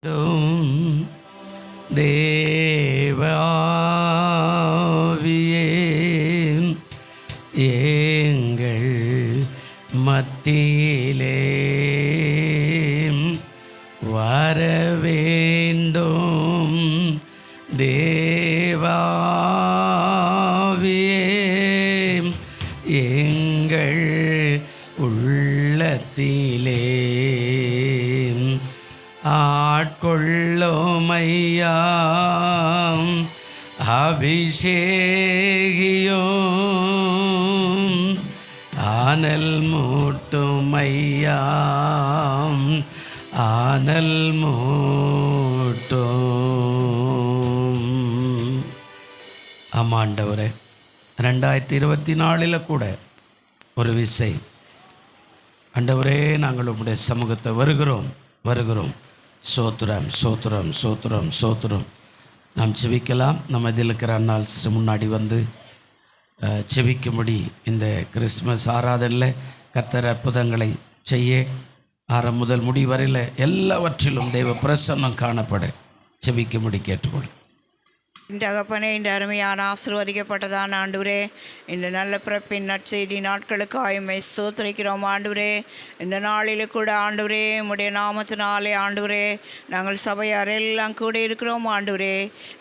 தேவாவியே எங்கள் மத்தியிலே வரவேண்டும். தேவாவியே எங்கள் உள்ளத்திலே ஆட்கொள்ளுமையா அபிஷேகியும் ஆனல் மூட்டுமையா ஆனல் மூட்டும். ஆமாண்டவரே, 2024 கூட ஒரு விசை ஆண்டவரே நாங்கள் உங்களுடைய சமூகத்தை வருகிறோம். சோத்திரம் சோத்திரம் சோத்திரம் சோத்திரம். நாம் செபிக்கலாம். நம்ம இதில் இருக்கிற அண்ணால் முன்னாடி வந்து செபிக்கும்படி இந்த கிறிஸ்மஸ் ஆராதனையில் கர்த்தர் அற்புதங்களை செய்ய ஆரம்பம் முதல் முடி வரையில் எல்லாவற்றிலும் தெய்வ பிரசன்னம் காணப்பட செபிக்கும்படி கேட்டுக்கொள். இந்த தகப்பனே, இந்த அருமையான ஆசீர்வதிக்கப்பட்டதான ஆண்டவரே, இந்த நல்ல பிறப்பின் நற்செய்தி நாட்களுக்கு ஆயுமை ஸ்தோத்திரிக்கிறோம் ஆண்டவரே. இந்த நாளில் கூட ஆண்டவரே, உம்முடைய நாமத்தினாலே ஆண்டவரே நாங்கள் சபையார் எல்லாம் கூட இருக்கிறோம் ஆண்டவரே.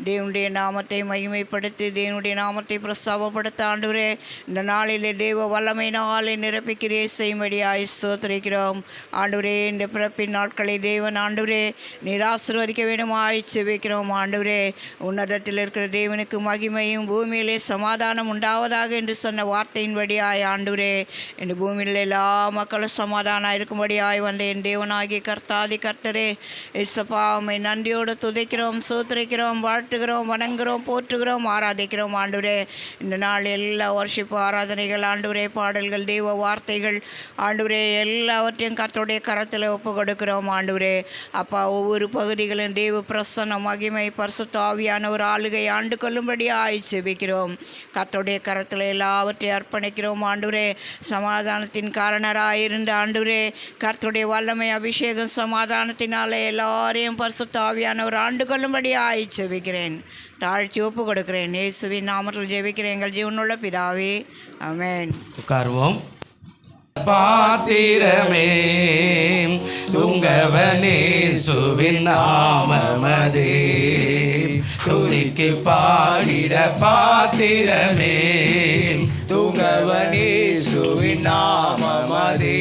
தேவனுடைய நாமத்தை மகிமைப்படுத்தி தேவனுடைய நாமத்தை பிரஸ்தாபப்படுத்த ஆண்டவரே இந்த நாளிலே தேவ வல்லமையினாலே நிரப்பிக்கிறே செய்யும்படியாய் ஸ்தோத்திரிக்கிறோம் ஆண்டவரே. இந்த பிறப்பின் நாட்களை தேவன் ஆண்டவரே நீர் ஆசீர்வதிக்க வேண்டுமாய் செபிக்கிறோம் ஆண்டவரே. உன்னதத்தில் இருக்கிற தேவனுக்கு மகிமையும் பூமியிலே சமாதானம் உண்டாவதாக என்று சொன்ன வார்த்தையின்படியாய் ஆண்டவரே, இந்த பூமியில் எல்லா மக்களும் சமாதானம் இருக்கும்படியாய் வந்த என் தேவனாகிய கர்த்தாதி கர்த்தரே, இயேசுப்பா உம்மை நன்றியோடு துதிக்கிறோம், சோத்திரிக்கிறோம், வாழ்த்துகிறோம், வணங்குகிறோம், போற்றுகிறோம், ஆராதிக்கிறோம் ஆண்டவரே. இந்த நாள் எல்லா வர்ஷிப்பு ஆராதனைகள் ஆண்டவரே, பாடல்கள், தெய்வ வார்த்தைகள் ஆண்டவரே எல்லாவற்றையும் கர்த்தருடைய கரத்தில் ஒப்பு கொடுக்கிறோம் ஆண்டவரே. அப்பா, ஒவ்வொரு பகுதிகளும் தெய்வ பிரசன்ன மகிமை பரிசுத்த ஆவியான ஒரு ஆளுகை ஆண்டு கொள்ளும்படியாய் செபிக்கிறோம். கர்த்தருடைய கரத்தில் எல்லாவற்றையும் அர்ப்பணிக்கிறோம் ஆண்டவரே. சமாதானத்தின் காரணராயிருந்த ஆண்டவரே, கர்த்தருடைய வல்லமை அபிஷேகம் சமாதானத்தினாலே எல்லாரையும் பரிசுத்த ஆவியானவர் ஆண்டு கொள்ளும்படியாய் செபிக்கிறேன். தாழ்த்தி ஒப்பு கொடுக்கிறேன். இயேசுவின் நாமத்தில் ஜெபிக்கிறேன் எங்கள் ஜீவனுள்ள பிதாவே, ஆமென். உட்காருவோம். பாத்திரமே துங்கவனேசுவின் நாமமதே, துதிக்கு பாடிட பாத்திரமே துங்கவனேசுவின் நாமமதே,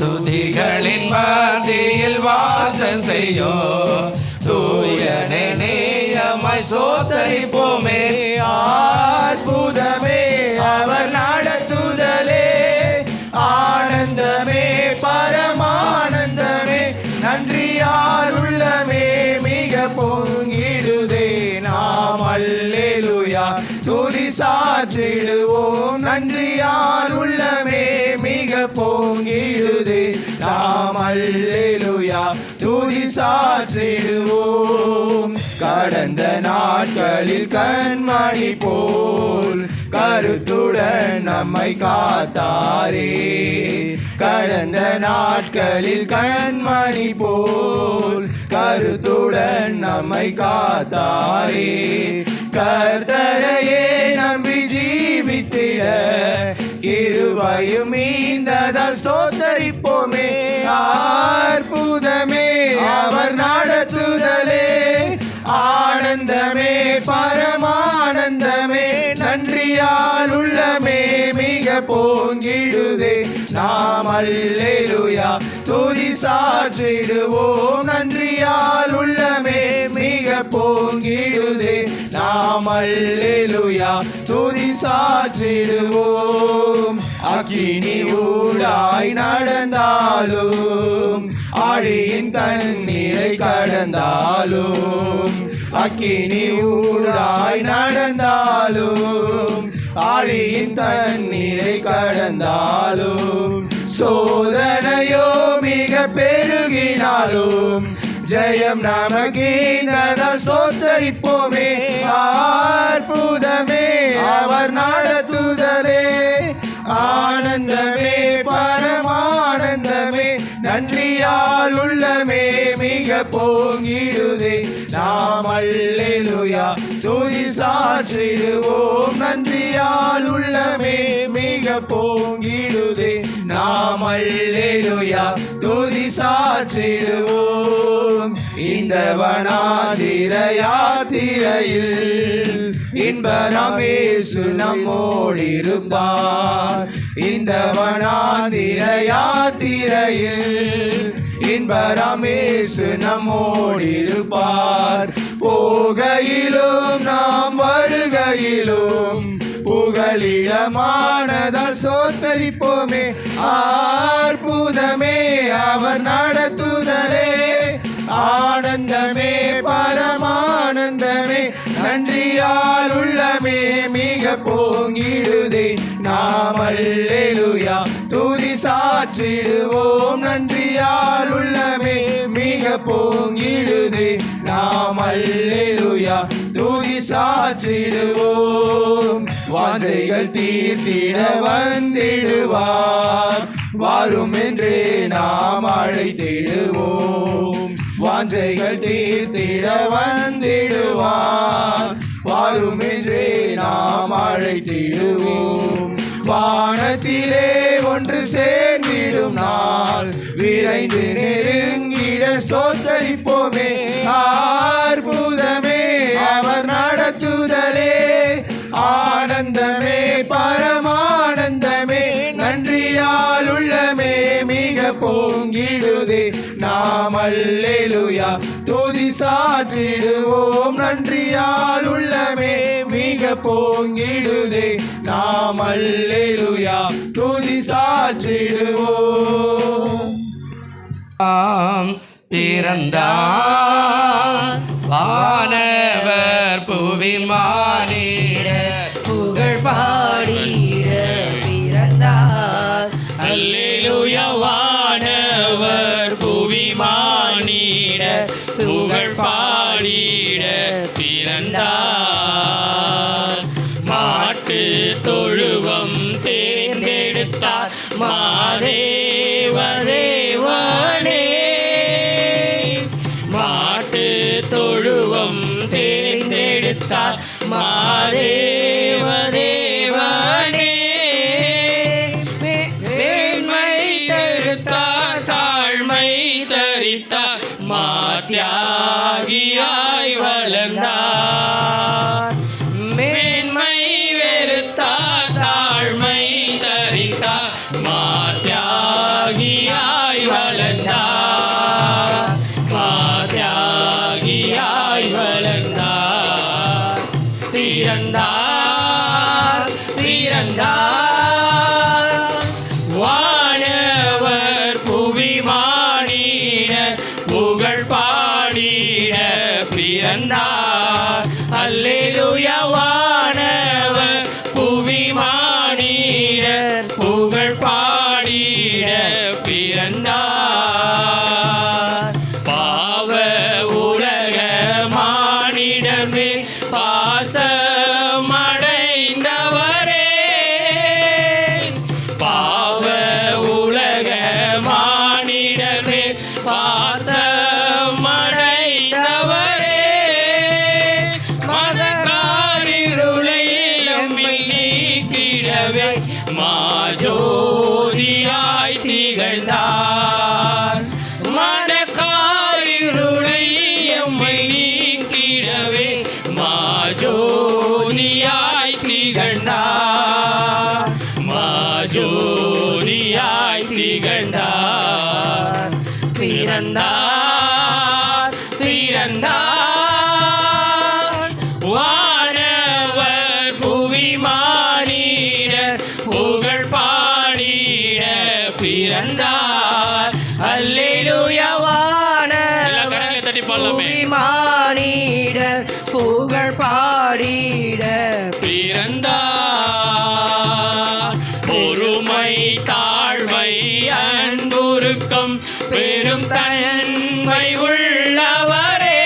துதிகளின் மத்தியில் வாசம் செய்யும் தூயனே நேயமாய் சோத்தரிப்போமே. அற்புதமே அவர் நடத்துதலே, ஆனந்தமே பரமானந்தமே, நன்றியால் உள்ளமே மிக பொங்கிடுதே. நாம் அல்லேலூயா துதி சாற்றிடுவோம், நன்றியால் உள்ளமே மிக பொங்கிடுதே. நாம் அல்லேலூயா துதி சாற்றிடுவோம். கடந்த நாட்களில் கண்மணி போல் கருத்துடன் நம்மை காத்தாரே, கடந்த நாட்களில் கண்மணி போல் கருத்துடன் நம்மை காத்தாரே. கர்த்தரையே நம்பி ஜீவித்திட கிருபையும் மீந்ததால் ஸ்தோத்தரிப்போமே. அற்புதமே அவர் நடத்துதலே, ஆனந்தமே பரமானந்தமே, நன்றியால் உள்ளமே மிக பொங்கிடுதே. நாம் அல்லேலூயா துதி சாற்றிடுவோம், நன்றியால் உள்ளமே மிக பொங்கிடுதே. நாம் அல்லேலூயா துதி சாற்றிடுவோம். அக்கினி ஊடாய் நடந்தாலும், ஆழியின் தண்ணீரை கடந்தாலும், அக்கினி ஊடாய் நடந்தாலும், ஆழியின் தண்ணீரை கடந்தாலும், சோதனையோ மிக பெருகினாலும், ஜெயம் நமக்கீந்ததால் ஸ்தோத்தரிப்போமே. அற்புதமே அவர் நடத்துதலே, ஆனந்தமே பரமானந்தமே நன்றியால் உள்ளமே மிக பொங்கிடுதே. நாம் அல்லேலூயா துதி சாற்றிடுவோம். நன்றியால் உள்ளமே மிக பொங்கிடுதே. நாம் அல்லேலூயா துதி சாற்றிடுவோம். இந்த வனாந்திர யாத்திரையில் இன்பராம் இயேசு நம்மோடிருப்பார். இந்த வனாந்திர யாத்திரையில் இன்பராம் இயேசு நம்மோடிருப்பார். போகையிலும் நாம் வருகையிலும் புகலிடமானதால் சோத்தரிப்போமே. அற்புதமே அவர் நடத்துதலே. ஆனந்தமே பரமானந்தமே நன்றியால் உள்ளமே மிக பொங்கிடுதே. நாம் அல்லேலூயா துதி சாற்றிடுவோம். நன்றியால் உள்ளமே மிக பொங்கிடுதே. நாம் அல்லேலூயா துதி சாற்றிடுவோம். வாஞ்சைகள் தீர்த்திட வந்திடுவார். வாரும் என்றே நாம் அழைத்திடுவோம். வாஞ்சைகள் தீர்த்திட வந்திடுவார். வாரும் என்றே நாம் அழைத்திடுவோம். வானத்திலே ஒன்று சேர்ந்திடும் நாள் விரைந்து நெருங்கிட ஸ்தோத்தரிப்போமே. அற்புதமே அவர் நடத்துதலே. ஆனந்தமே பரமானந்தமே நன்றியால் உள்ளமே மிக பொங்கிடுதே. நாம் அல்லேலூயா துதி சாற்றிடுவோம். நன்றியால் உள்ளமே மிக பொங்கிடுதே. நாம் அல்லேலூயா துதி சாற்றிடுவோம். பிறந்தார் வானவர் புவிமானிட புகழ் பாடிட பிறந்தார். அல்லேலூயா வானவர் புவிமானிட புகழ் பாடிட பிறந்தார். மாட்டு தொழுவம் தேர்ந்தெடுத்தார் மாதேவ தேவனே. மாட்டு தொழுவம் தேர்ந்தெடுத்தார் மாதேவ தேவனே. மேன்மை தருத்தார் தாழ்மை தரித்தார் மாத்தியாகியாய் வளர்ந்தார். மேன்மை வெறுத்தார் தாழ்மை தரித்தார் மாத்தியாகியாய் வளர்ந்தார். மாத்தியாகியாய் வளர்ந்தார். பிறந்தார் பிறந்தார் வானவர் புவிமானிட புகழ் பாடிட பிறந்தார். அல்லேலூயா வானவர் புவிமானிட புகழ் பாடிட பிறந்தார். பாவ உலக மானிடமே பாசமடைந்தவரே. பாவ உலக மானிடமே பாசமடைந்தவரே. மதக்காரிருளை நம்மில் நீக்கிடவே மாஜோதியாய் திகழ்ந்தார். மதக்காரிருளை எம்மை நீக்கிடவே மாஜோதியாய் திகழ்ந்தார். மாஜோதியாய் திகழ்ந்தார். பிறந்தார் பிறந்தார் வானவர் புவிமானிட புகழ் பாடிட பிறந்தார். அல்லேலூயா வானவர் புவிமானிட புகழ் பாடிட பிறந்தார். பொறுமை தாழ்மை அன்புருக்கம் பெரும் தன்மை உள்ளவரே.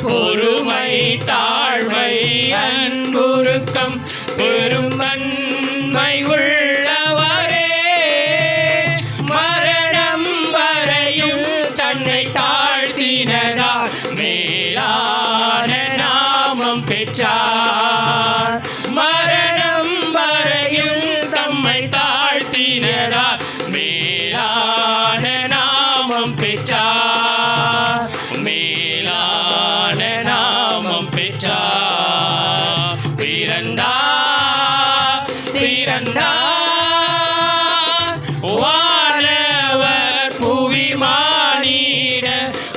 பொறுமை தாழ்மை அன்புருக்கம் பெரும் தன்மை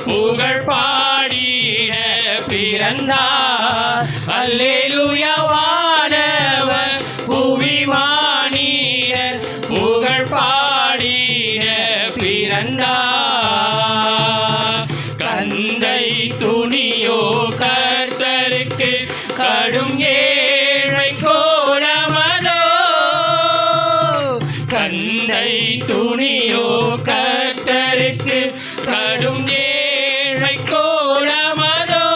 புகழ் பாடிட பிறந்தார். அல்லேலூயா வானவர் புவிமானிடர் புகழ் பாடிட பிறந்தார். கந்தை துணியோ கர்த்தருக்கு கடும் ஏழை கோலமதோ. கந்தை துணியோ கர்த்தருக்கு கடும் ஏழை கோலமதோ.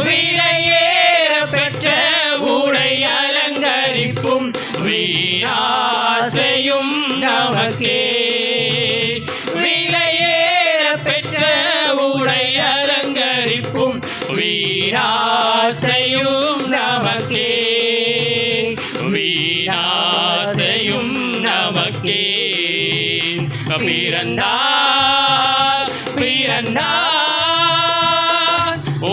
விலையேற பெற்ற உடை அலங்கரிப்பும் வீராசையும் நமக்கே. விலையேற பெற்ற உடை அலங்கரிப்பும் வீராசையும் நமக்கே. வீராசையும் நமக்கே. பிறந்தார் பிறந்தார்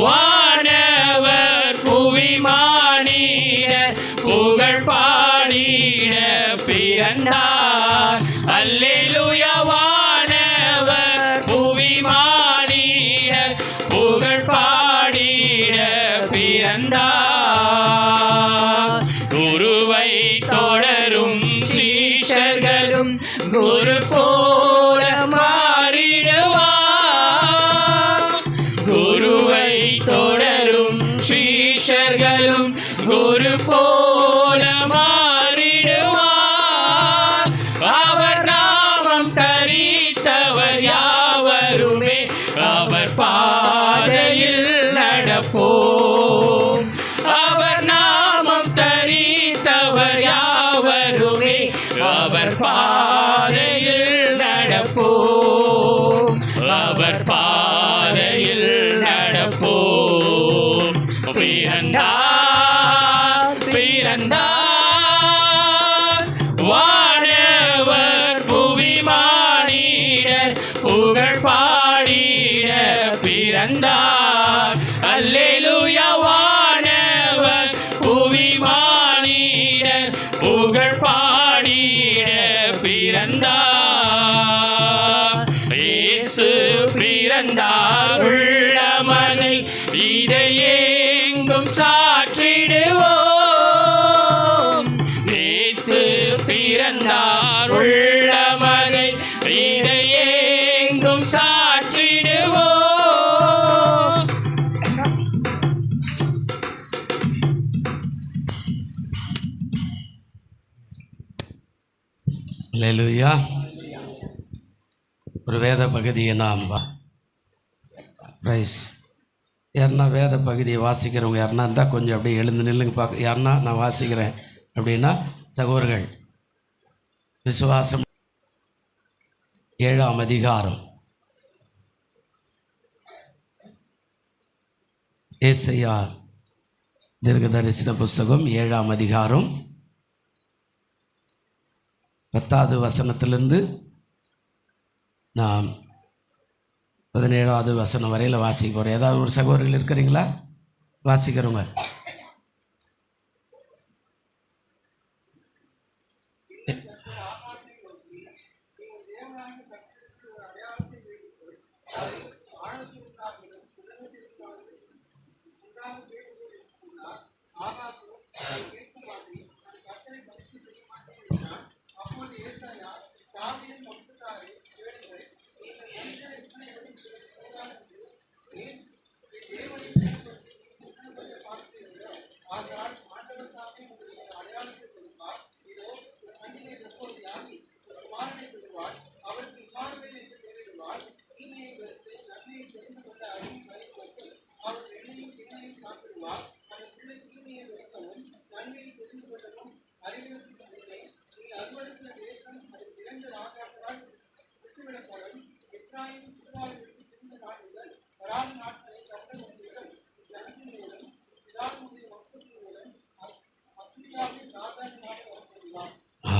வானவர் புவிமானிடர் புகழ் பாடிட பிறந்தார். அல்லேலூயா வானவர் புவிமானிடர் புகழ் பாடிட பிறந்தார். குருவை தொடரும் சீஷர்களும் குரு போல மாறிடுவார். குருவை தொடரும் சீஷர்களும் குரு போல மாறிடுவார். அவர் நாமம் தரித்தவர் யாவருமே அவர் பாதையில் நடப்போம். அவர் நாமம் தரித்தவர் யாவருமே அவர் பாதையில் நடப்போம். அவர் பாதையில் நடப்போம். பிறந்தார் பிறந்தார் வானவர் புவிமானிடர் புகழ் பாடிட பிறந்தார். அல்லேலூயா வானவர் புவிமானிடர் புகழ் பாடிட பிறந்தார். இயேசு பிறந்தார் உள்ளமதை இதையெங்கும் சாற்றிடுவோம். இயேசு பிறந்தார் உள்ளமதை இதையெங்கும் சாற்றிடுவோம். அல்லேலூயா. ஒரு வேத பகுதியை நாம் ரைஸ் யாருன்னா வேத பகுதியை வாசிக்கிறவங்க யாருன்னா இருந்தால் கொஞ்சம் அப்படியே எழுந்து நில்லுங்க பார்க்க. யாருன்னா நான் வாசிக்கிறேன் அப்படின்னா சகோதரர்கள் விசுவாசம் 7ஆம் அதிகாரம் ஏசாயா தீர்க்கதரிசன புஸ்தகம் 7ஆம் அதிகாரம் 10வது வசனத்திலிருந்து நாம் 17வது வசனம் வரையில் வாசிக்க போகிறோம். ஏதாவது ஒரு சகோதரர்கள் இருக்கிறீங்களா வாசிக்கிறவங்க?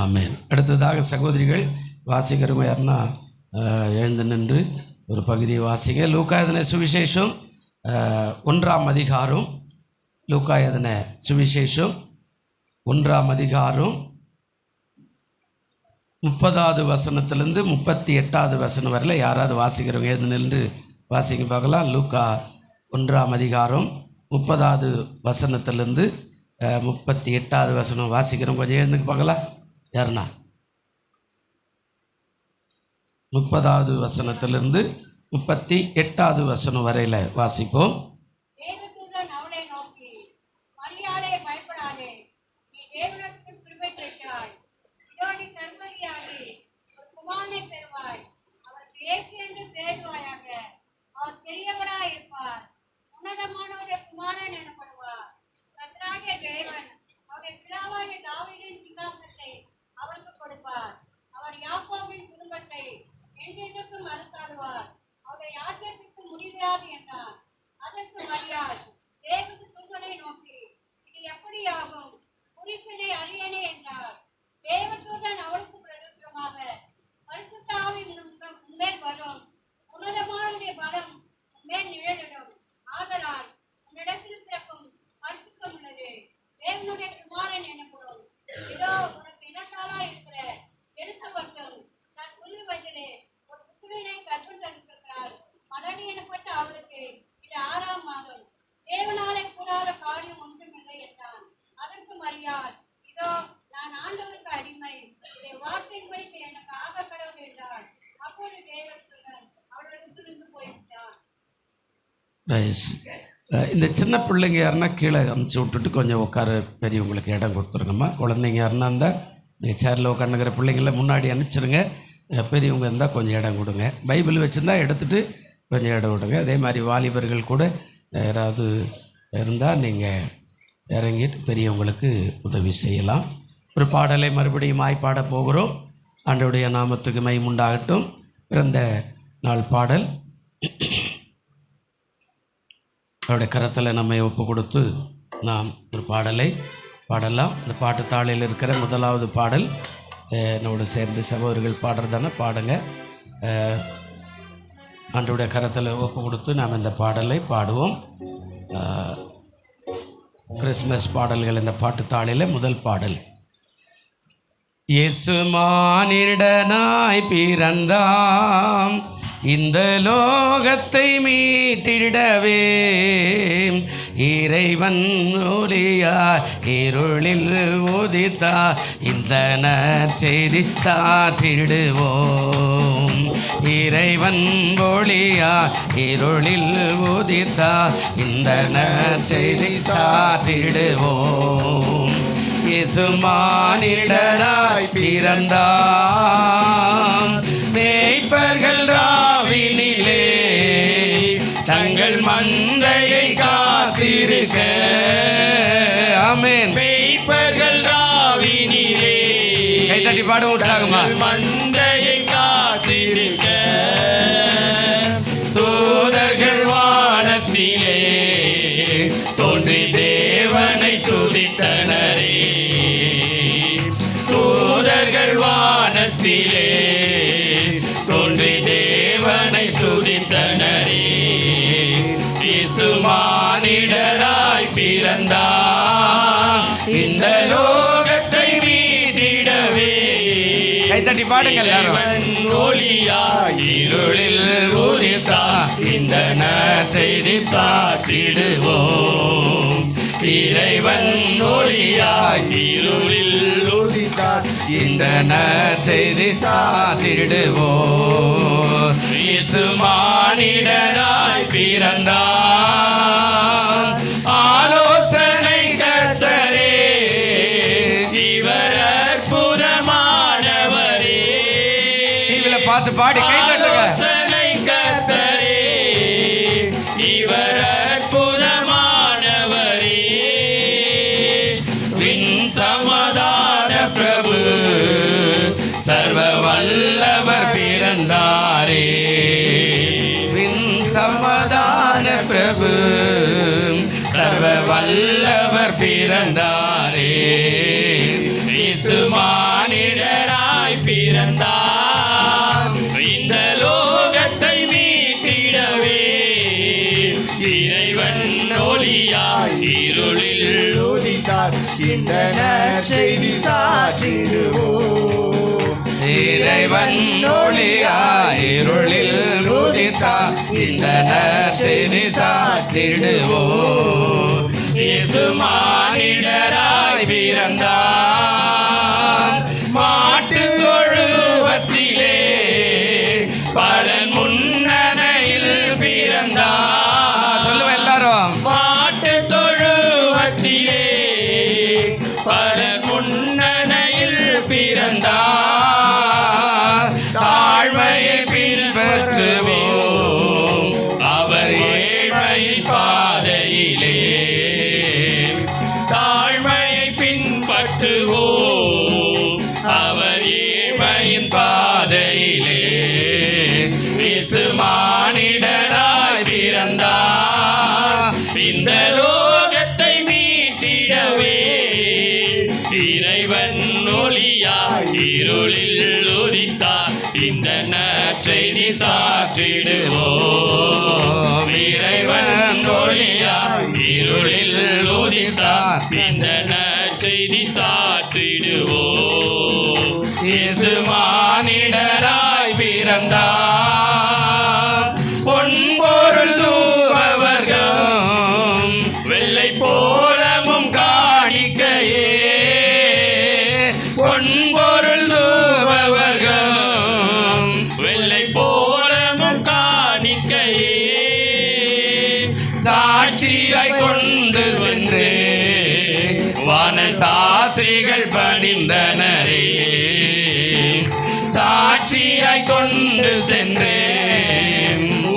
ஆமென். அடுத்ததாக சகோதரிகள் வாசிக்கிறவங்க யாருன்னா எழுந்து நின்று ஒரு பகுதியை வாசிங்க. லூக்கா எழுதின சுவிசேஷம் 1ஆம் அதிகாரம். லூக்கா எழுதின சுவிசேஷம் 1ஆம் அதிகாரம் 30வது வசனத்திலிருந்து 38வது வசனம் வரையில் யாராவது வாசிக்கிறவங்க எழுந்து நின்று வாசிங்க பார்க்கலாம். லூக்கா 1ஆம் அதிகாரம் 30வது வசனத்திலிருந்து 38வது வசனம் வாசிக்கிறோம். கொஞ்சம் எழுந்துக்கு பார்க்கலாம். யாருண்ணா? 30வது வசனத்திலிருந்து 38வது வசனம் வரையில் வாசிப்போம். தேவதூதன் அவளை நோக்கி, மரியாளே, பயப்படாதே, நீ தேவனிடத்தில் கிருபை பெற்றாய். இதோ நீ கர்ப்பவதியாகி ஒரு குமாரனை பெறுவாய். அவருக்கு இயேசு என்று பெயரிடுவாயாக. அவர் பெரியவராய் இருப்பார். உன்னதமானவருடைய குமாரன் எனப்படுவார். கர்த்தராகிய தேவன் அவருடைய பிதாவாகிய தாவீதின் சிங்காசனத்தை அவருக்கு கொடுப்பார். அவர் யாக்கோபின் குடும்பத்தை என்றென்றைக்கும் அரசாளுவார். அவருடைய ராஜ்யத்திற்கு முடியாது என்றார். அதற்கு மரியாள் தேவதூதனை நோக்கி, இது எப்படியாகும்? குறிப்பினை அறியனே என்றார். தேவதூதன் அவளுக்கு பிரயோஜனமாக, பரிசுத்த ஆவி உன்மேல் வரும், உன்னதமானவருடைய பலம் உன்மேல் நிழலிடும். ஆதலால் உன்னிடத்தில் பிறக்கும் பரிசுத்தம் உள்ளது தேவனுடைய குமாரன் எனப்படும். இதோ உனக்கு இனத்தாலா இருக்கிற எழுத்தப்பட்டும் தன் புதிர் வயதிலே ஒரு புத்திரனை கர்ப்பம் தரித்திருக்கிறார். மலடி எனப்பட்ட அவளுக்கு இது 6ஆம் மாதம். தேவனாலே கூடாத காரியம் ஒன்றுமில்லை என்றான். அதற்கு மரியாள், இதோ நான் ஆண்டவருக்கு அடிமை, இதை வார்த்தையின்படிக்கு எனக்கு ஆக கடவுள் என்றார். அப்போது தேவதூதன் அவளுக்கு நின்று போய்விட்டார். இந்த சின்ன பிள்ளைங்க யாருன்னா கீழே அமுச்சு விட்டுட்டு கொஞ்சம் உட்கார பெரியவங்களுக்கு இடம் கொடுத்துருங்கம்மா. குழந்தைங்க யாருன்னா இருந்தால் நீங்கள் சேரில் உட்காந்துக்கிற பிள்ளைங்கள முன்னாடி அனுப்பிச்சிடுங்க. பெரியவங்க இருந்தால் கொஞ்சம் இடம் கொடுங்க. பைபிள் வச்சுருந்தா எடுத்துகிட்டு கொஞ்சம் இடம் விடுங்க. அதே மாதிரி வாலிபர்கள் கூட யாராவது இருந்தால் நீங்கள் இறங்கிட்டு பெரியவங்களுக்கு உதவி செய்யலாம். ஒரு பாடலை மறுபடியும் பாட போகிறோம். ஆண்டவருடைய நாமத்துக்கு மகிமை. பிறந்த நாள் பாடல் அவருடைய கரத்தில் நம்மை ஒப்பு கொடுத்து நாம் ஒரு பாடலை பாடலாம். இந்த பாட்டு தாளில் இருக்கிற முதலாவது பாடல் என்னோட சேர்ந்து சகோதரர்கள் பாடுறதானே பாடுங்க. ஆண்டவருடைய கரத்தில் ஒப்பு கொடுத்து நாம் இந்த பாடலை பாடுவோம். கிறிஸ்மஸ் பாடல்கள் இந்த பாட்டு தாளில் முதல் பாடல். இயேசு மானிடனாய் பிறந்தாம், இந்த லோகத்தை மீட்டிடவே இறைவன் ஒளியாய் இருளில் உதித்தார். இந்த நற்செய்தி சாற்றிடுவோம். இறைவன் ஒளியாய் இருளில் உதித்தார். இந்த நற்செய்தி சாற்றிடுவோம். இயேசு மானிடராய் பிறந்தாம், மேய்ப்பர்கள் ராவினிலே தங்கள் மந்தையை காத்திருக்க. ஆமென். மேய்ப்பர்கள் ராவினிலே கைதட்டி பாட விட்டாங்கம்மா. மந்தையை காத்திருக்க. தூதர்கள் வானத்திலே தோன்றி தேவனை துதித்தனரே. தூதர்கள் வானத்திலே தோன்றி தேவனை துதித்தனரே. இயேசு மானிடராய் பிறந்தார், இந்த லோகத்தை மீட்டிடவே. கைதட்டி பாடுங்கள் எல்லாரும். ஒளியாய் இருளில் உதித்தார். இந்த நற்செய்தி சாற்றிடுவோம். இறைவன் ஒளியாய் இருளில் உதித்தார். இந்த நற்செய்தி சாற்றிடுவோம். இயேசு மானிடராய் பிறந்தார், ஆலோசனை கர்த்தரே, இவர் அற்புதமானவரே. டிவில பார்த்து பாடி கை தட்டுங்க. ஆலோசனை கர்த்தரே, இவர் அற்புதமானவரே. விண் சமாதான பிரபு சர்வ வல்லவர் பிறந்தாரே. விண் சமாதான பிரபு சர்வ வல்லவர் பிறந்தாரே. இயேசு மானிடராய் பிறந்தார், இந்த லோகத்தை மீட்டிடவே. இறைவன் ஒளியாய் இருளில் உதித்தார். இந்த நற்செய்தி சாற்றிடுவோம். இறைவன் ஒளியாய் இருளில் உதித்தார். இந்த நற்செய்தி சாற்றிடுவோம். இயேசு மானிடராய் பிறந்தார். மாட்டு தொழுவத்திலே பலன் முன்னணையில் பிறந்தார். சொல்லுவோம் எல்லாரும். மாட்டு தொழுவத்திலே பலன் முன்னணையில் பிறந்தார். தாழ்மையை பின்பற்றுவோம் அவர் ஏழ்மையின் பாதையிலே. தாழ்மையை பின்பற்றுவோம் அவர் ஏழ்மையின் பாதையிலே. இயேசு மானிடராய் பிறந்தார். இந்த லோகத்தை மீட்டிடவே இறைவன் ஒளியாய் இருளில் உதித்தார். இந்த நற்செய்தி சாற்றிடுவோம். இறைவன் ஒளியாய் இருளில் உதித்தார். இந்த நற்செய்தி சாற்றிடுவோம். இயேசு மானிடராய் பிறந்தார். பொன்பொருள் தூவவர்கம் வெள்ளை போலமும் காணிக்கையே. பொன்பொருள் தூவவர்கம் வெள்ளை போலமும் காணிக்கையே. சாட்சியாய் கொண்டு சென்று வானசாஸ்திரிகள் பணிந்தனரே. சாட்சியாய் கொண்டு சென்று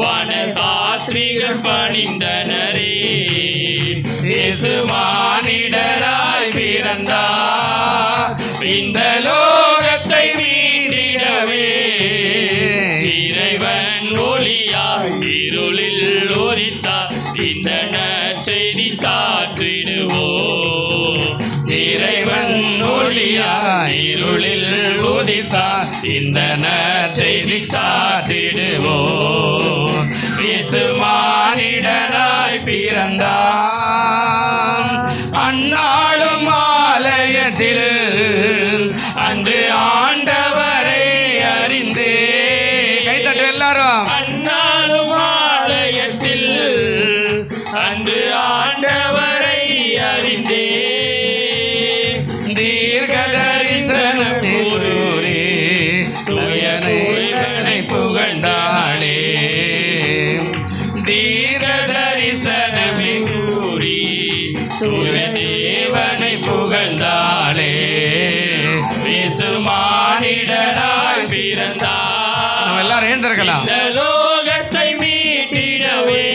வானசாஸ்திரிகள் பணிந்தனரே. இயேசு மானிடராய் பிறந்தார். இந்த லோகத்தை மீட்டிடவே இறைவன் ஒளியாய் இருளில் உதித்தார். இந்த நற்செய்தி சாற்றிடுவோம். இறைவன் ஒளியாய் இருளில் உதித்தார். இந்த நற்செய்தி சாற்றிடுவோம். இயேசு மானிடராய் பிறந்தார். அந்நாளும் ஆலயத்தில் அன்று ஆண்டவரை அறிந்தே. கைத்தட்டு எல்லாரும். அந்நாளும் ஆலயத்தில் அன்று ஆண்டவரை அறிந்தே. தீர்க்க தரிசனம் கூறி துயனை புகழ்ந்தாளே. தீர்க்க தரிசனம் கூறி துய தேவனை புகழ்ந்தாளே. இயேசு மானிடராய் பிறந்தார். நம்ம எல்லாரும் எழுந்திருக்கலாம். லோகத்தை மீட்டிடவே.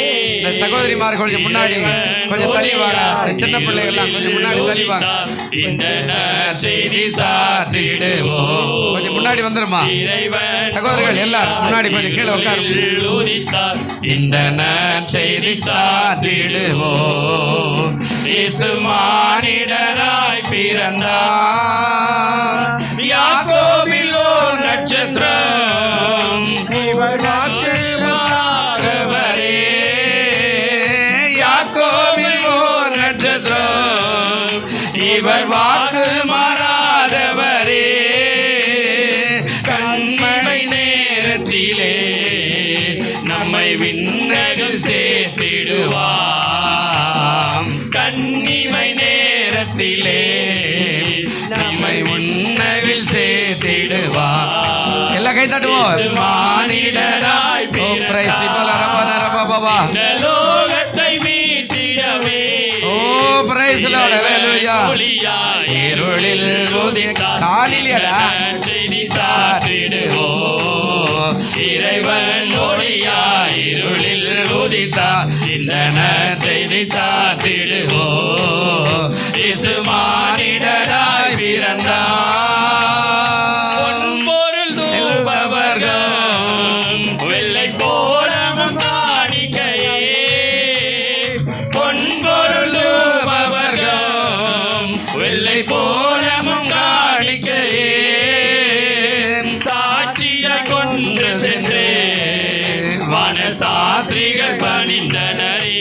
சகோதரிமார் கொஞ்சம் முன்னாடி கொஞ்சம் தள்ளி வாங்க. சின்ன பிள்ளைகள்லாம் கொஞ்சம் முன்னாடி தள்ளி வாங்க. இந்த நற்செய்தி சாற்றிடுவோம். கொஞ்சம் முன்னாடி வந்துருமா சகோதரர்கள் எல்லாரும் முன்னாடி கொஞ்சம் கீழே உட்காரு. இந்த நற்செய்தி சாற்றிடுவோம். இயேசு மானிடராய் பிறந்தார். யாக்கோபில் ஓர் நட்சத்திரம் இவர் மாற்றவரே. யாக்கோபில் ஓர் நட்சத்திரம் இவர் வாக்கு மாறாதவரே. கண்மணி நேரத்திலே நம்மை விண்ணகில் சேர்த்திடுவாம். கண்ணிமை நேரத்திலே நம்மை விண்ணகில் சேர்த்திடுவாம். எல்லாம் கை தட்டுவோம். மானிடராய் லோகத்தை மீட்டிடவே. ஓ பிரைஸ் லார்ட் ஹல்லேலூயா. இருளில் உதித்தாலியடா செய்தி சாற்றிடுவோம். இறைவன் ஒளியாய் இருளில் உதித்தார். இந்த நற்செய்தி சாற்றிடுவோம். இயேசு மானிடராய் பிறந்தார். பொருள் தூபவர்கம் வெள்ளை போலமும் காணிக்கையே. பொன்பொருள் தூபவர்கம் வெள்ளை போலமும் காணிக்கையே. சாட்சியாய் கொண்டு சென்றே வானசாஸ்திரிகள் பணிந்தனரே.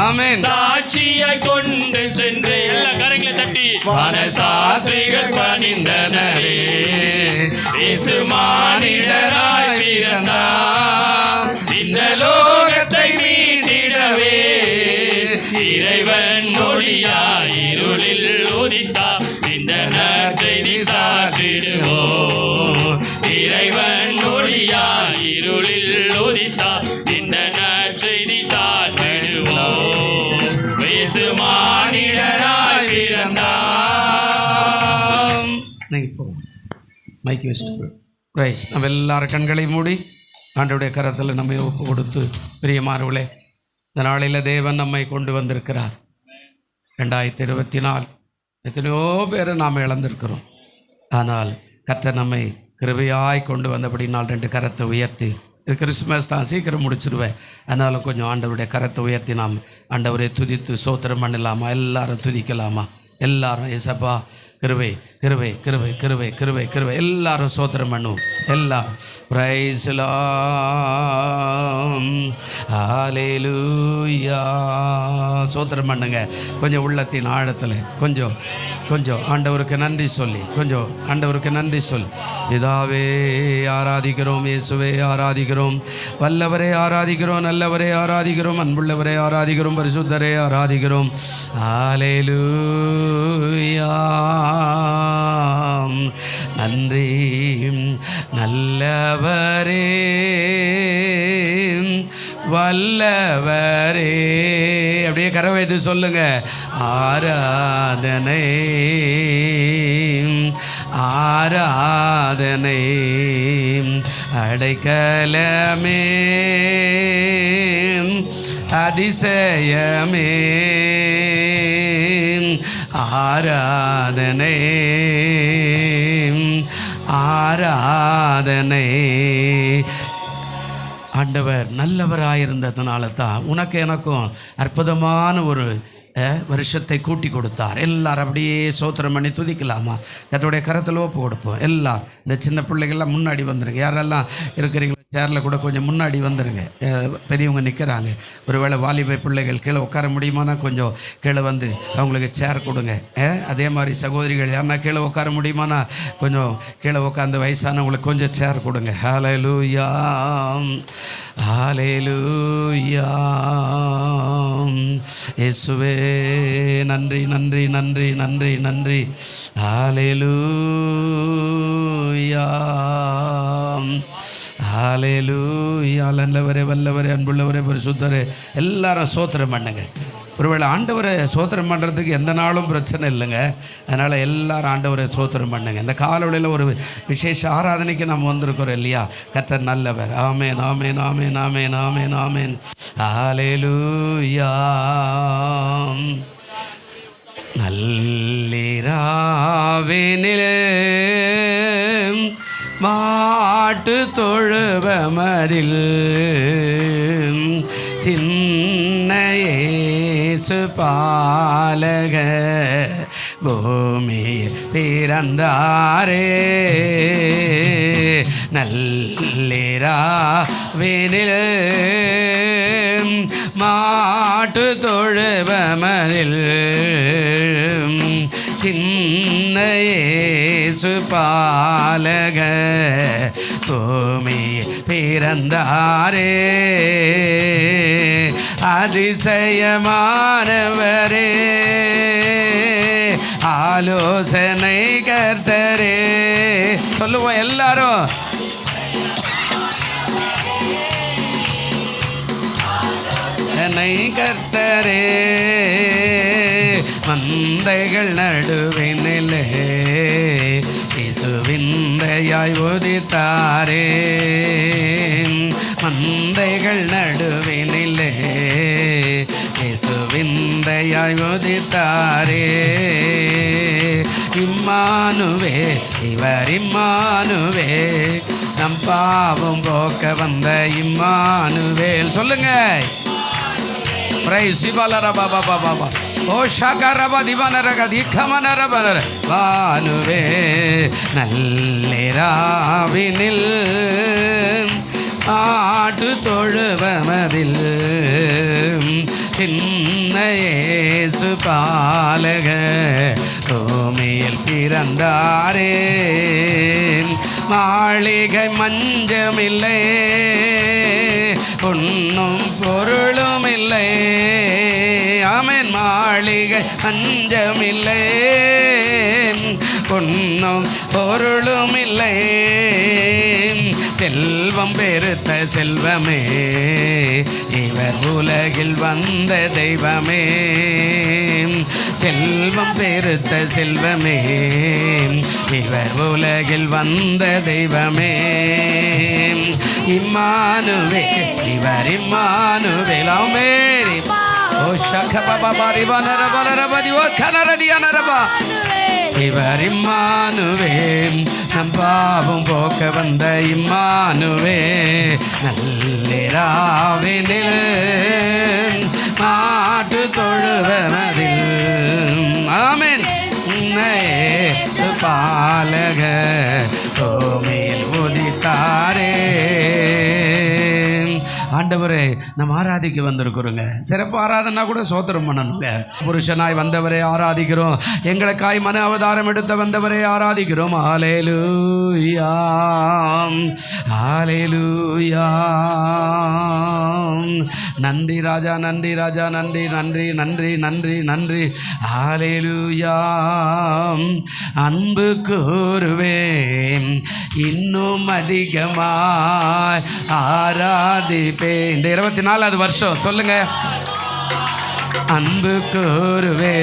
ஆமென். சாட்சியாய் கொண்டு சென்று எல்லா கரங்களை தட்டி மனசாட்சிகள் பணிந்தனரே இயேசு மானிடராய் பிறந்தார் இந்த லோகத்தை மீட்டிடவே இறைவன் ஒளியாய் இருளில் உதித்தார் இந்த நற்செய்தி சாற்றிடுவோம் இறைவன் ஒளியாய் இருளில் உதித்தார் இந்த நற்செய்தி சாற்றிடுவோம் இயேசு மானிடராய் பிறந்தார். நீங்கள் போவோம் மைக்கு வச்சுட்டு ரைஸ். நம்ம எல்லாரும் கண்களை மூடி ஆண்டவருடைய கரத்தில் நம்மை ஒப்பு கொடுத்து பிரியமானவர்களே, இந்த நாளில் தேவன் நம்மை கொண்டு வந்திருக்கிறார். 2024 எத்தனையோ பேரை நாம் இழந்திருக்கிறோம். ஆனால் கர்த்தர் நம்மை கிருபையாய் கொண்டு வந்தபடினால் 2 கரத்தை உயர்த்தி, இது கிறிஸ்மஸ் தான் சீக்கிரம் முடிச்சிடுவேன், அதனால் கொஞ்சம் ஆண்டவருடைய கரத்தை உயர்த்தி நாம் ஆண்டவரை துதித்து சோத்திரம் பண்ணலாமா? எல்லாரும் துதிக்கலாமா? எல்லாரும் ஏசப்பா கிருபை கிருபை கிருபை கிருபை கிருபை கிருபை எல்லாரும் சோத்திரம் பண்ணுவோம். எல்லாரும் பிரைஸ் ஹல்லேலூயா சோத்திரம் பண்ணுங்க. கொஞ்சம் உள்ளத்தின் ஆழத்தில் கொஞ்சம் ஆண்டவருக்கு நன்றி சொல்லி, கொஞ்சம் ஆண்டவருக்கு நன்றி சொல்லி, பிதாவே ஆராதிக்கிறோம், இயேசுவே ஆராதிக்கிறோம், வல்லவரே ஆராதிக்கிறோம், நல்லவரே ஆராதிக்கிறோம், அன்புள்ளவரே ஆராதிக்கிறோம், பரிசுத்தரே ஆராதிக்கிறோம். ஹல்லேலூயா நன்றி நல்லவரே வல்லவரே. அப்படியே கரை வைத்து சொல்லுங்க. ஆராதனை ஆராதனை அடைக்கலமே அதிசயமே ஆராதனை ஆராதனை. ஆண்டவர் நல்லவராயிருந்ததுனால தான் உனக்கு எனக்கும் அற்புதமான ஒரு வருஷத்தை கூட்டி கொடுத்தார். எல்லாரும் அப்படியே சோத்திரம் பண்ணி துதிக்கலாமா? கர்த்தருடைய கரத்தில் ஒப்பு கொடுப்போம். எல்லாம் இந்த சின்ன பிள்ளைகள்லாம் முன்னாடி வந்துடுங்க. யாரெல்லாம் இருக்கிறீங்களோ சேரில் கூட கொஞ்சம் முன்னாடி வந்துடுங்க. பெரியவங்க நிற்கிறாங்க. ஒருவேளை வாலிப பிள்ளைகள் கீழே உட்கார முடியுமானா கொஞ்சம் கீழே வந்து அவங்களுக்கு சேர் கொடுங்க. அதே மாதிரி சகோதரிகள் யாருன்னா கீழே உட்கார முடியுமானா கொஞ்சம் கீழே உட்காந்து வயசானவங்களுக்கு கொஞ்சம் சேர் கொடுங்க. ஹல்லேலூயா ஹல்லேலூயா. இயேசுவே நன்றி நன்றி நன்றி நன்றி நன்றி. ஹல்லேலூயா ஹல்லேலூயா. நல்லவரே வல்லவரே அன்புள்ளவரே பரிசுத்தரே எல்லாரும் சோத்திரம் பண்ணுங்க. ஒருவேளை ஆண்டவரை சோத்திரம் பண்ணுறதுக்கு எந்த நாளும் பிரச்சனை இல்லைங்க. அதனால் எல்லாரும் ஆண்டவரை சோத்திரம் பண்ணுங்க. இந்த காலவெளியில் ஒரு விசேஷ ஆராதனைக்கு நம்ம வந்திருக்கிறோம் இல்லையா? கர்த்தர் நல்லவர். ஆமென் ஆமென் ஆமென் ஆமென் ஆமென் ஆமென். ஹல்லேலூயா. நள்ளிராவினிலே மாட்டு தொழுவமரில் சின்ன இயேசு பாலக பூமியில் பிறந்தாரே. நள்ளிராவினில் மாட்டு தொழுவமரில் சின்ன இயேசு பாலக பூமியில் பிறந்தாரே. அதிசயமானவரே ஆலோசனை கர்த்தரே. சொல்லுவோம் எல்லாரும். என்னை கர்த்தரே மந்தைகள் நடுவினிலே இயேசுவிந்தையாய் உதித்தாரே. மந்தைகள் நடுவினிலே இயேசுவிந்தையாய் உதித்தாரே. இம்மானுவே இவர் இம்மானுவே நம் பாவம் போக்க வந்த இம்மானுவேல். சொல்லுங்க. பிரைஸ் சிவலர பாபா பாபா பாபா ஓ ஷகரப திவனரக திக்கமனரபனர வானுவே. நல்லிராவினில் ஆட்டு தொழுவமதில் சின்ன இயேசு பாலக பூமியில் பிறந்தாரே. மாளிகை மஞ்சமில்லை, பொன்னும் பொருளும் இல்லை. ஆமென். மாளிகை மஞ்சமில்லை, பொன்னும் பொருளும் இல்லை. செல்வம் பெருத்த செல்வமே, இவர் உலகில் வந்த தெய்வமே. செல்வம் பெருத்த செல்வமே, இவர் உலகில் வந்த தெய்வமே. இம்மானுவேல், இவர் இம்மானுவேல். ஆமென். ஓ ஷகபபரிவனரபலரபதி ஓ கனரதியனரபா. இவர் இம்மானுவேல், நம் பாவம் போக்க வந்த இம்மானுவேல். நள்ளிராவினில் மாட்டு தொழுவனதில். ஆமென். பாலக பூமியில் உதித்தாரே. ஆண்டவரே, நம்ம ஆராதிக்க வந்திருக்கிறோங்க. சிறப்பு ஆராதனா கூட சோத்திரம் பண்ணணுங்க. புருஷனாய் வந்தவரை ஆராதிக்கிறோம், எங்களுக்காய் மன அவதாரம் எடுத்த வந்தவரை ஆராதிக்கிறோம். ஹல்லேலூயா, ஹல்லேலூயா. நன்றி ராஜா, நன்றி ராஜா, நன்றி நன்றி நன்றி நன்றி நன்றி. ஹல்லேலூயா. அன்பு கூறுவேன் இன்னும் அதிகமாய் ஆராதிப்பேன். இந்த 24வது வருஷம் சொல்லுங்க. அன்பு கூறுவே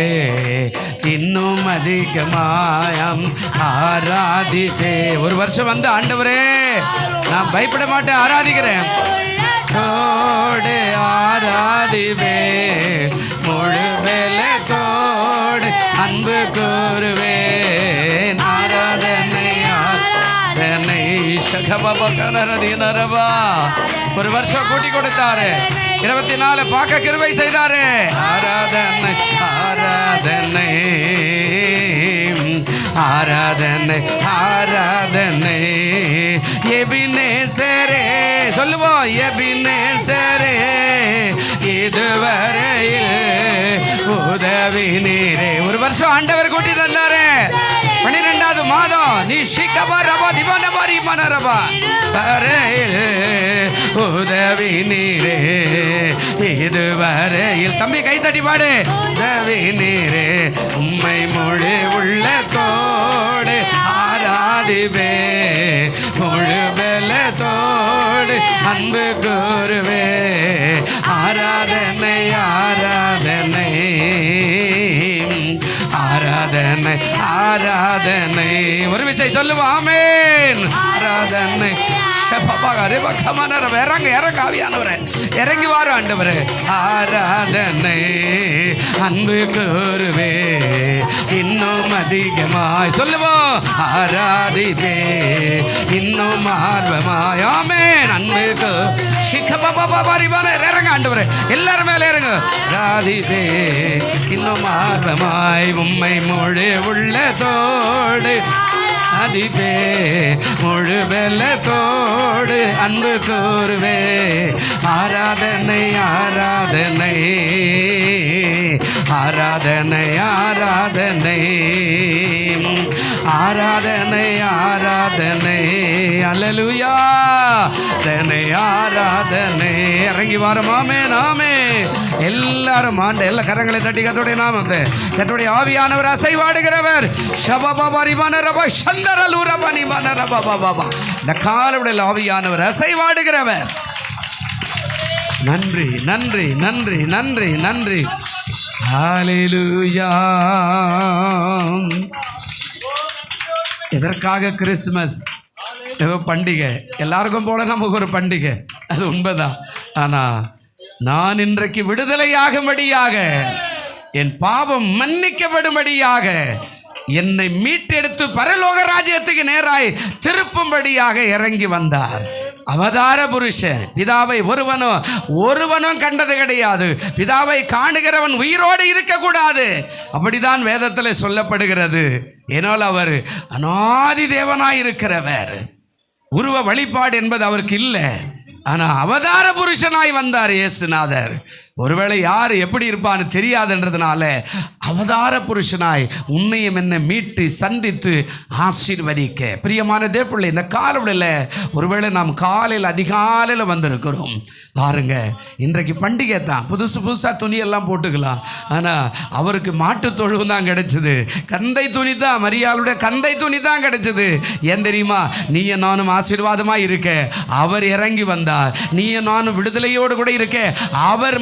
இன்னும் அதிகமாயம் ஆராதிப்பே. ஒரு வருஷம் வந்து ஆண்டவரே நான் பயப்பட மாட்டேன், ஆராதிக்கிறேன். தோடு ஆராதிவே முழு வேலத்தோடு அன்பு கூறுவே. ஆராதனை ஆராதனை சகபபகனரதினரபா. ஒரு வருஷம் கூட்டி கொடுத்தாரு, 24 பார்க்க கிருபை செய்தாரு. ஆராதனை ஆராதனை ஆராதனை ஆராதனை. எபினேசரே சொல்லுவோம், எபினேசரே இதுவரையில் உதவி நீரே. ஒரு வருஷம் ஆண்டவர் கூட்டி தந்தாரு. 12வது மாதம் நீ ஷிகபரபா திவனபரி மனரபா வரையில் உதவி நீரே. இதுவரையில் தம்பி கைத்தட்டி பாடு. உதவி நீரே உம்மை முழு உள்ளத்தோடு ஆராதிவே முழு பலத்தோடு அன்பு கூறுவே. ஆராதனை ஆராதனை ஆராதனை ஆராதனை. ஒரு விசை சொல்லுவோம். ஆமென். ஆராதனை. இறங்க இறங்க ஆவியானவரே, இறங்கி வாரு ஆண்டவரே. ஆராதனை அன்பு கூறுவே இன்னும் அதிகமாய் சொல்லுவோம். ஆராதிவே இன்னும் ஆர்வமாய். ஆமென். அன்புக்கு இறங்க ஆண்டவரே, எல்லாரும் மேல இறங்க. ராதிவே இன்னும் ஆர்வமாய் உம்மை முழு உள்ளத்தோடு அதிவே முழு வெள்ளத்தோடு அன்பு கூறுவே. ஆராதனை ஆராதனை ஆராதனை ஆராதனை ஆராதனை ஆராதனை. அல்லேலூயா. தனை ஆராதனை. இறங்கி வாரமாமே நாமே எல்லாரும் ஆண்ட எல்லா கரங்களை தட்டி கத்தோடைய நாமத்தை கத்தோடைய ஆவியானவர் அசைவாடுகிறவர். இந்த காலவுடைய ஆவியானவர் அசைவாடுகிறவர். நன்றி நன்றி நன்றி நன்றி நன்றி. ஹல்லேலூயா. எதற்காக கிறிஸ்மஸ் ஏதோ பண்டிகை, எல்லாருக்கும் போல நமக்கு ஒரு பண்டிகை, அது உண்மைதான். ஆனால் நான் இன்றைக்கு விடுதலையாகும்படியாக, என் பாவம் மன்னிக்கப்படும்படியாக, என்னை மீட்டெடுத்து பரலோக ராஜ்யத்துக்கு நேராய் திருப்பும்படியாக இறங்கி வந்தார். அவதார புருஷன். பிதாவை ஒருவனும் கண்டது கிடையாது. பிதாவை காணுகிறவன் உயிரோடு இருக்கக்கூடாது. அப்படிதான் வேதத்தில் சொல்லப்படுகிறது. ஏனால் அவர் அநாதி தேவனாய் இருக்கிறவர். உருவ வழிபாடு என்பது அவருக்கு இல்லை. ஆனால் அவதார புருஷனாய் வந்தார் இயேசுநாதர். ஒருவேளை யார் எப்படி இருப்பான்னு தெரியாதுன்றதுனால அவதார புருஷனாய் உன்னையும் என்ன மீட்டு சந்தித்து ஆசீர்வதிக்க. பிரியமான தேவப்பிள்ளை, இந்த காலையில் ஒருவேளை நாம் காலையில் அதிகாலையில் வந்திருக்கிறோம் பாருங்க. இன்றைக்கு பண்டிகை தான், புதுசாக துணியெல்லாம் போட்டுக்கலாம். ஆனால் அவருக்கு மாட்டு தொழுவு தான் கிடைச்சது, கந்தை துணி தான், மரியாளுடைய கந்தை துணி தான் கிடைச்சது. ஏன் தெரியுமா? நீயும் நானும் ஆசீர்வாதமாக இருக்க அவர் இறங்கி வந்தார். நீயும் நானும் விடுதலையோடு கூட இருக்க அவர்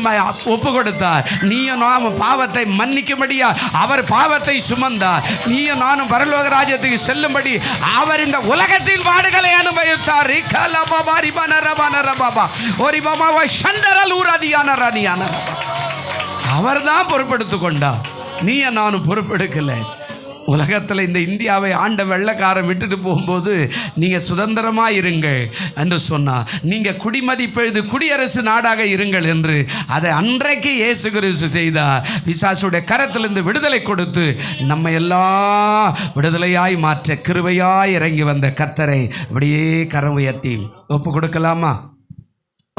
ஒப்பு கொடுத்தார். நீயும் நானும் பாவத்தை மன்னிக்கும்படியா அவர் பாவத்தை சுமந்தார். நீயும் நானும் பரலோக ராஜ்யத்துக்கு செல்லும்படி அவர் இந்த உலகத்தின் பாடுகளை அனுபவித்தார். அவர் தான் பொறுப்பெடுத்துக் கொண்டார். நீ நானும் பொறுப்பெடுக்கல. உலகத்தில் இந்த இந்தியாவை ஆண்ட வெள்ளைக்காரன் விட்டுட்டு போகும்போது நீங்கள் சுதந்திரமாக இருங்கள் என்று சொன்னார். நீங்கள் குடிமதிப்பெழுது குடியரசு நாடாக இருங்கள் என்று அதை அன்றைக்கு இயேசு கிறிஸ்து செய்தார். பிசாசுடைய கரத்திலிருந்து விடுதலை கொடுத்து நம்ம எல்லாம் விடுதலையாய் மாற்ற கிருபையாய் இறங்கி வந்த கர்த்தரை அப்படியே கரம் உயர்த்தி ஒப்பு கொடுக்கலாமா?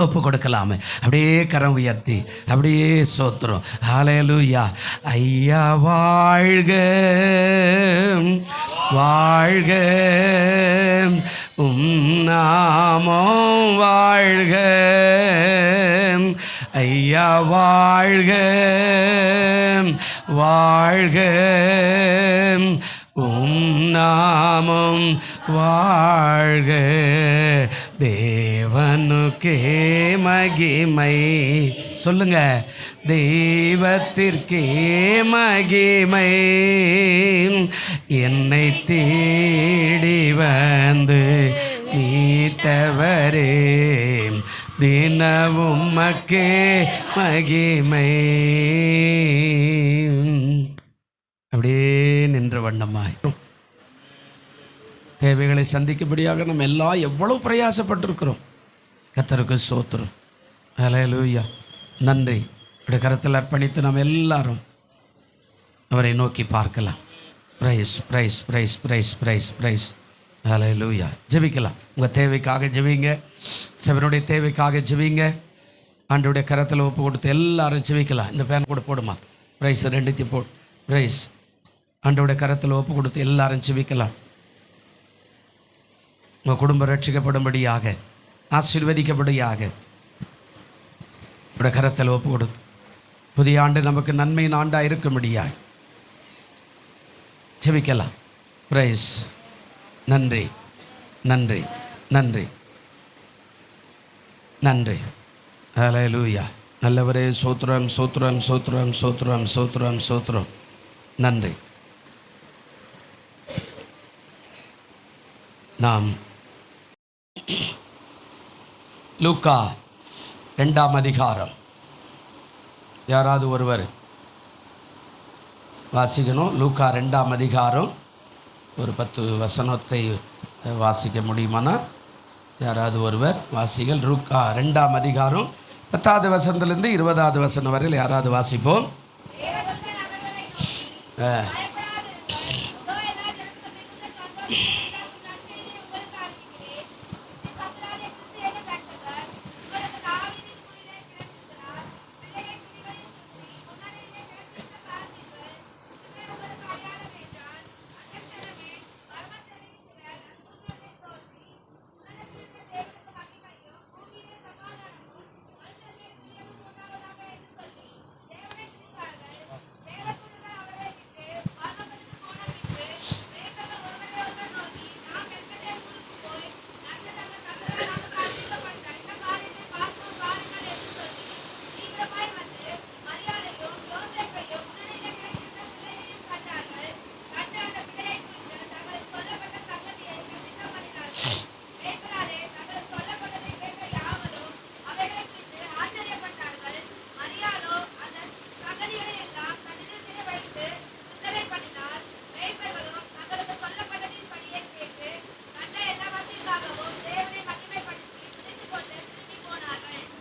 ஒப்பு கொடுக்கலாமே. அப்படியே கரம் உயர்த்தி அப்படியே சோத்திரம். ஹல்லேலூயா. ஐயா வாழ்க வாழ்க, நாமம் வாழ்க. ஐயா வாழ்க வாழ்க, நாமம் வாழ்க. தேவனுக்கே மகிமை. சொல்லுங்க, தெய்வத்திற்கே மகிமை. என்னை தேடி வந்து மீட்டவரே, தினமும் மக்கே மகிமை. அப்படியே நின்ற வண்ணமாய் தேவைகளை சந்திக்கும்படியாக நம்ம எல்லாம் எவ்வளவு பிரயாசப்பட்டிருக்கிறோம். கர்த்தருக்கு ஸ்தோத்திரம். ஹல்லேலூயா. நன்றி. இப்படி கரத்தில் அர்ப்பணித்து நாம் எல்லாரும் அவரை நோக்கி பார்க்கலாம். Praise praise praise praise praise praise. Hallelujah. ஜெபிக்கலாம். உங்கள் தேவைக்காக ஜெபிங்க, செவனுடைய தேவைக்காக ஜெபிங்க. ஆண்டவருடைய கரத்தில் ஒப்பு கொடுத்து எல்லாரும் ஜெபிக்கலாம். இந்த பேன் கூட போடுமா? பிரைஸ் ரெண்டுத்தையும் போடு. பிரைஸ். ஆண்டவருடைய கரத்தில் ஒப்பு கொடுத்து எல்லாரும் ஜெபிக்கலாம். உங்கள் குடும்பம் ரட்சிக்கப்படும்படியாக, ஆசீர்வதிக்கப்படும்படியாக உடைய கரத்தில் ஒப்பு கொடுத்து புதிய ஆண்டு நமக்கு நன்மையின் ஆண்டாக இருக்கும்படியாக ஜெபிக்கலாம். பிரைஸ். நன்றி நன்றி நன்றி நன்றி. ஹல்லேலூயா. நல்லவரே சோத்ரம் சோத்ரம் சோத்ரம் சோத்ரம் சோத்ரம் சோத்ரம். நன்றி. நாம் லூக்கா 2ஆம் அதிகாரம் யாராவது ஒருவர் வாசிக்கணும். லூக்கா 2ஆம் அதிகாரம் ஒரு 10 வசனத்தை வாசிக்க முடியுமானா யாராவது ஒருவர் வாசிகள். லூக்கா 2ஆம் அதிகாரம் 10வது வசனத்திலிருந்து 20வது வசனம் வரையில் யாராவது வாசிப்போம்.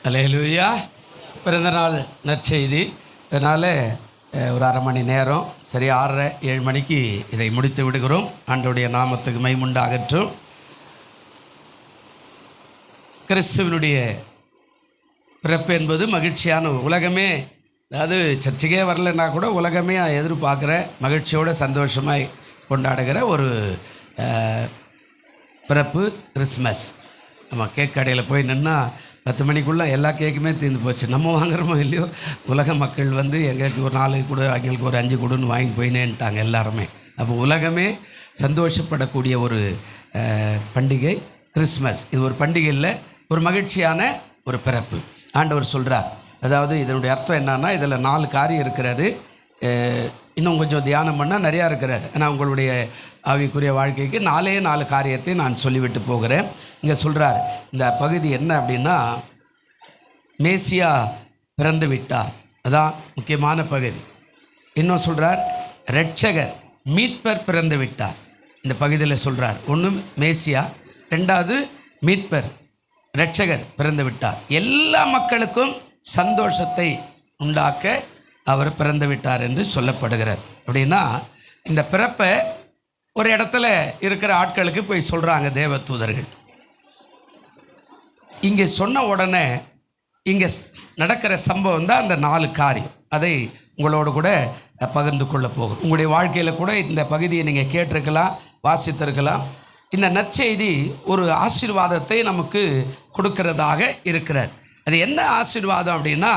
அல்லேலூயா. பிறந்தநாள் நற்செய்தி. அதனால் ஒரு அரை மணி நேரம், சரி 6:30-7 மணிக்கு இதை முடித்து விடுகிறோம். ஆண்டவருடைய நாமத்துக்கு மைமுண்டாகட்டும். கிறிஸ்துவனுடைய பிறப்பு என்பது மகிழ்ச்சியான உலகமே, அதாவது சர்ச்சைக்கே வரலைன்னா கூட உலகமே எதிர்பார்க்குற மகிழ்ச்சியோடு சந்தோஷமாக கொண்டாடுகிற ஒரு பிறப்பு கிறிஸ்மஸ். நம்ம கேக் கடையில் போய் நின்னா 10 மணிக்குள்ளே எல்லா கேக்குமே தீர்ந்து போச்சு. நம்ம வாங்குறோமோ இல்லையோ, உலக மக்கள் வந்து எங்களுக்கு ஒரு 4 கொடு, எங்களுக்கு ஒரு 5 கொடுன்னு வாங்கி போயினேன்ட்டாங்க எல்லாருமே. அப்போ உலகமே சந்தோஷப்படக்கூடிய ஒரு பண்டிகை கிறிஸ்மஸ். இது ஒரு பண்டிகை இல்லை, ஒரு மகிழ்ச்சியான ஒரு பிறப்பு. ஆண்டவர் சொல்கிறார், அதாவது இதனுடைய அர்த்தம் என்னன்னா, இதில் 4 காரியம் இருக்கிறது. இன்னும் கொஞ்சம் தியானம் பண்ணால் நிறையா இருக்கிறது. ஆனால் உங்களுடைய ஆவிக்குரிய வாழ்க்கைக்கு 4 காரியத்தை நான் சொல்லிவிட்டு போகிறேன். இங்கே சொல்கிறார், இந்த பகுதி என்ன அப்படின்னா, மேசியா பிறந்து விட்டார், அதான் முக்கியமான பகுதி. இன்னும் சொல்கிறார், இரட்சகர் மீட்பர் பிறந்து விட்டார். இந்த பகுதியில் சொல்கிறார், ஒன்று மேசியா, 2வது மீட்பர் இரட்சகர் பிறந்து விட்டார். எல்லா மக்களுக்கும் சந்தோஷத்தை உண்டாக்க அவர் பிறந்து விட்டார் என்று சொல்லப்படுகிறது. அப்படின்னா இந்த பிறப்பை ஒரு இடத்துல இருக்கிற ஆட்களுக்கு போய் சொல்கிறாங்க தேவ தூதர்கள். இங்கே சொன்ன உடனே இங்கே நடக்கிற சம்பவம் தான் அந்த 4 காரியம். அதை உங்களோடு கூட பகிர்ந்து கொள்ள போகும். உங்களுடைய வாழ்க்கையில் கூட இந்த பகுதியை நீங்கள் கேட்டிருக்கலாம், வாசித்திருக்கலாம். இந்த நற்செய்தி ஒரு ஆசீர்வாதத்தை நமக்கு கொடுக்கிறதாக இருக்கிறது. அது என்ன ஆசீர்வாதம் அப்படின்னா,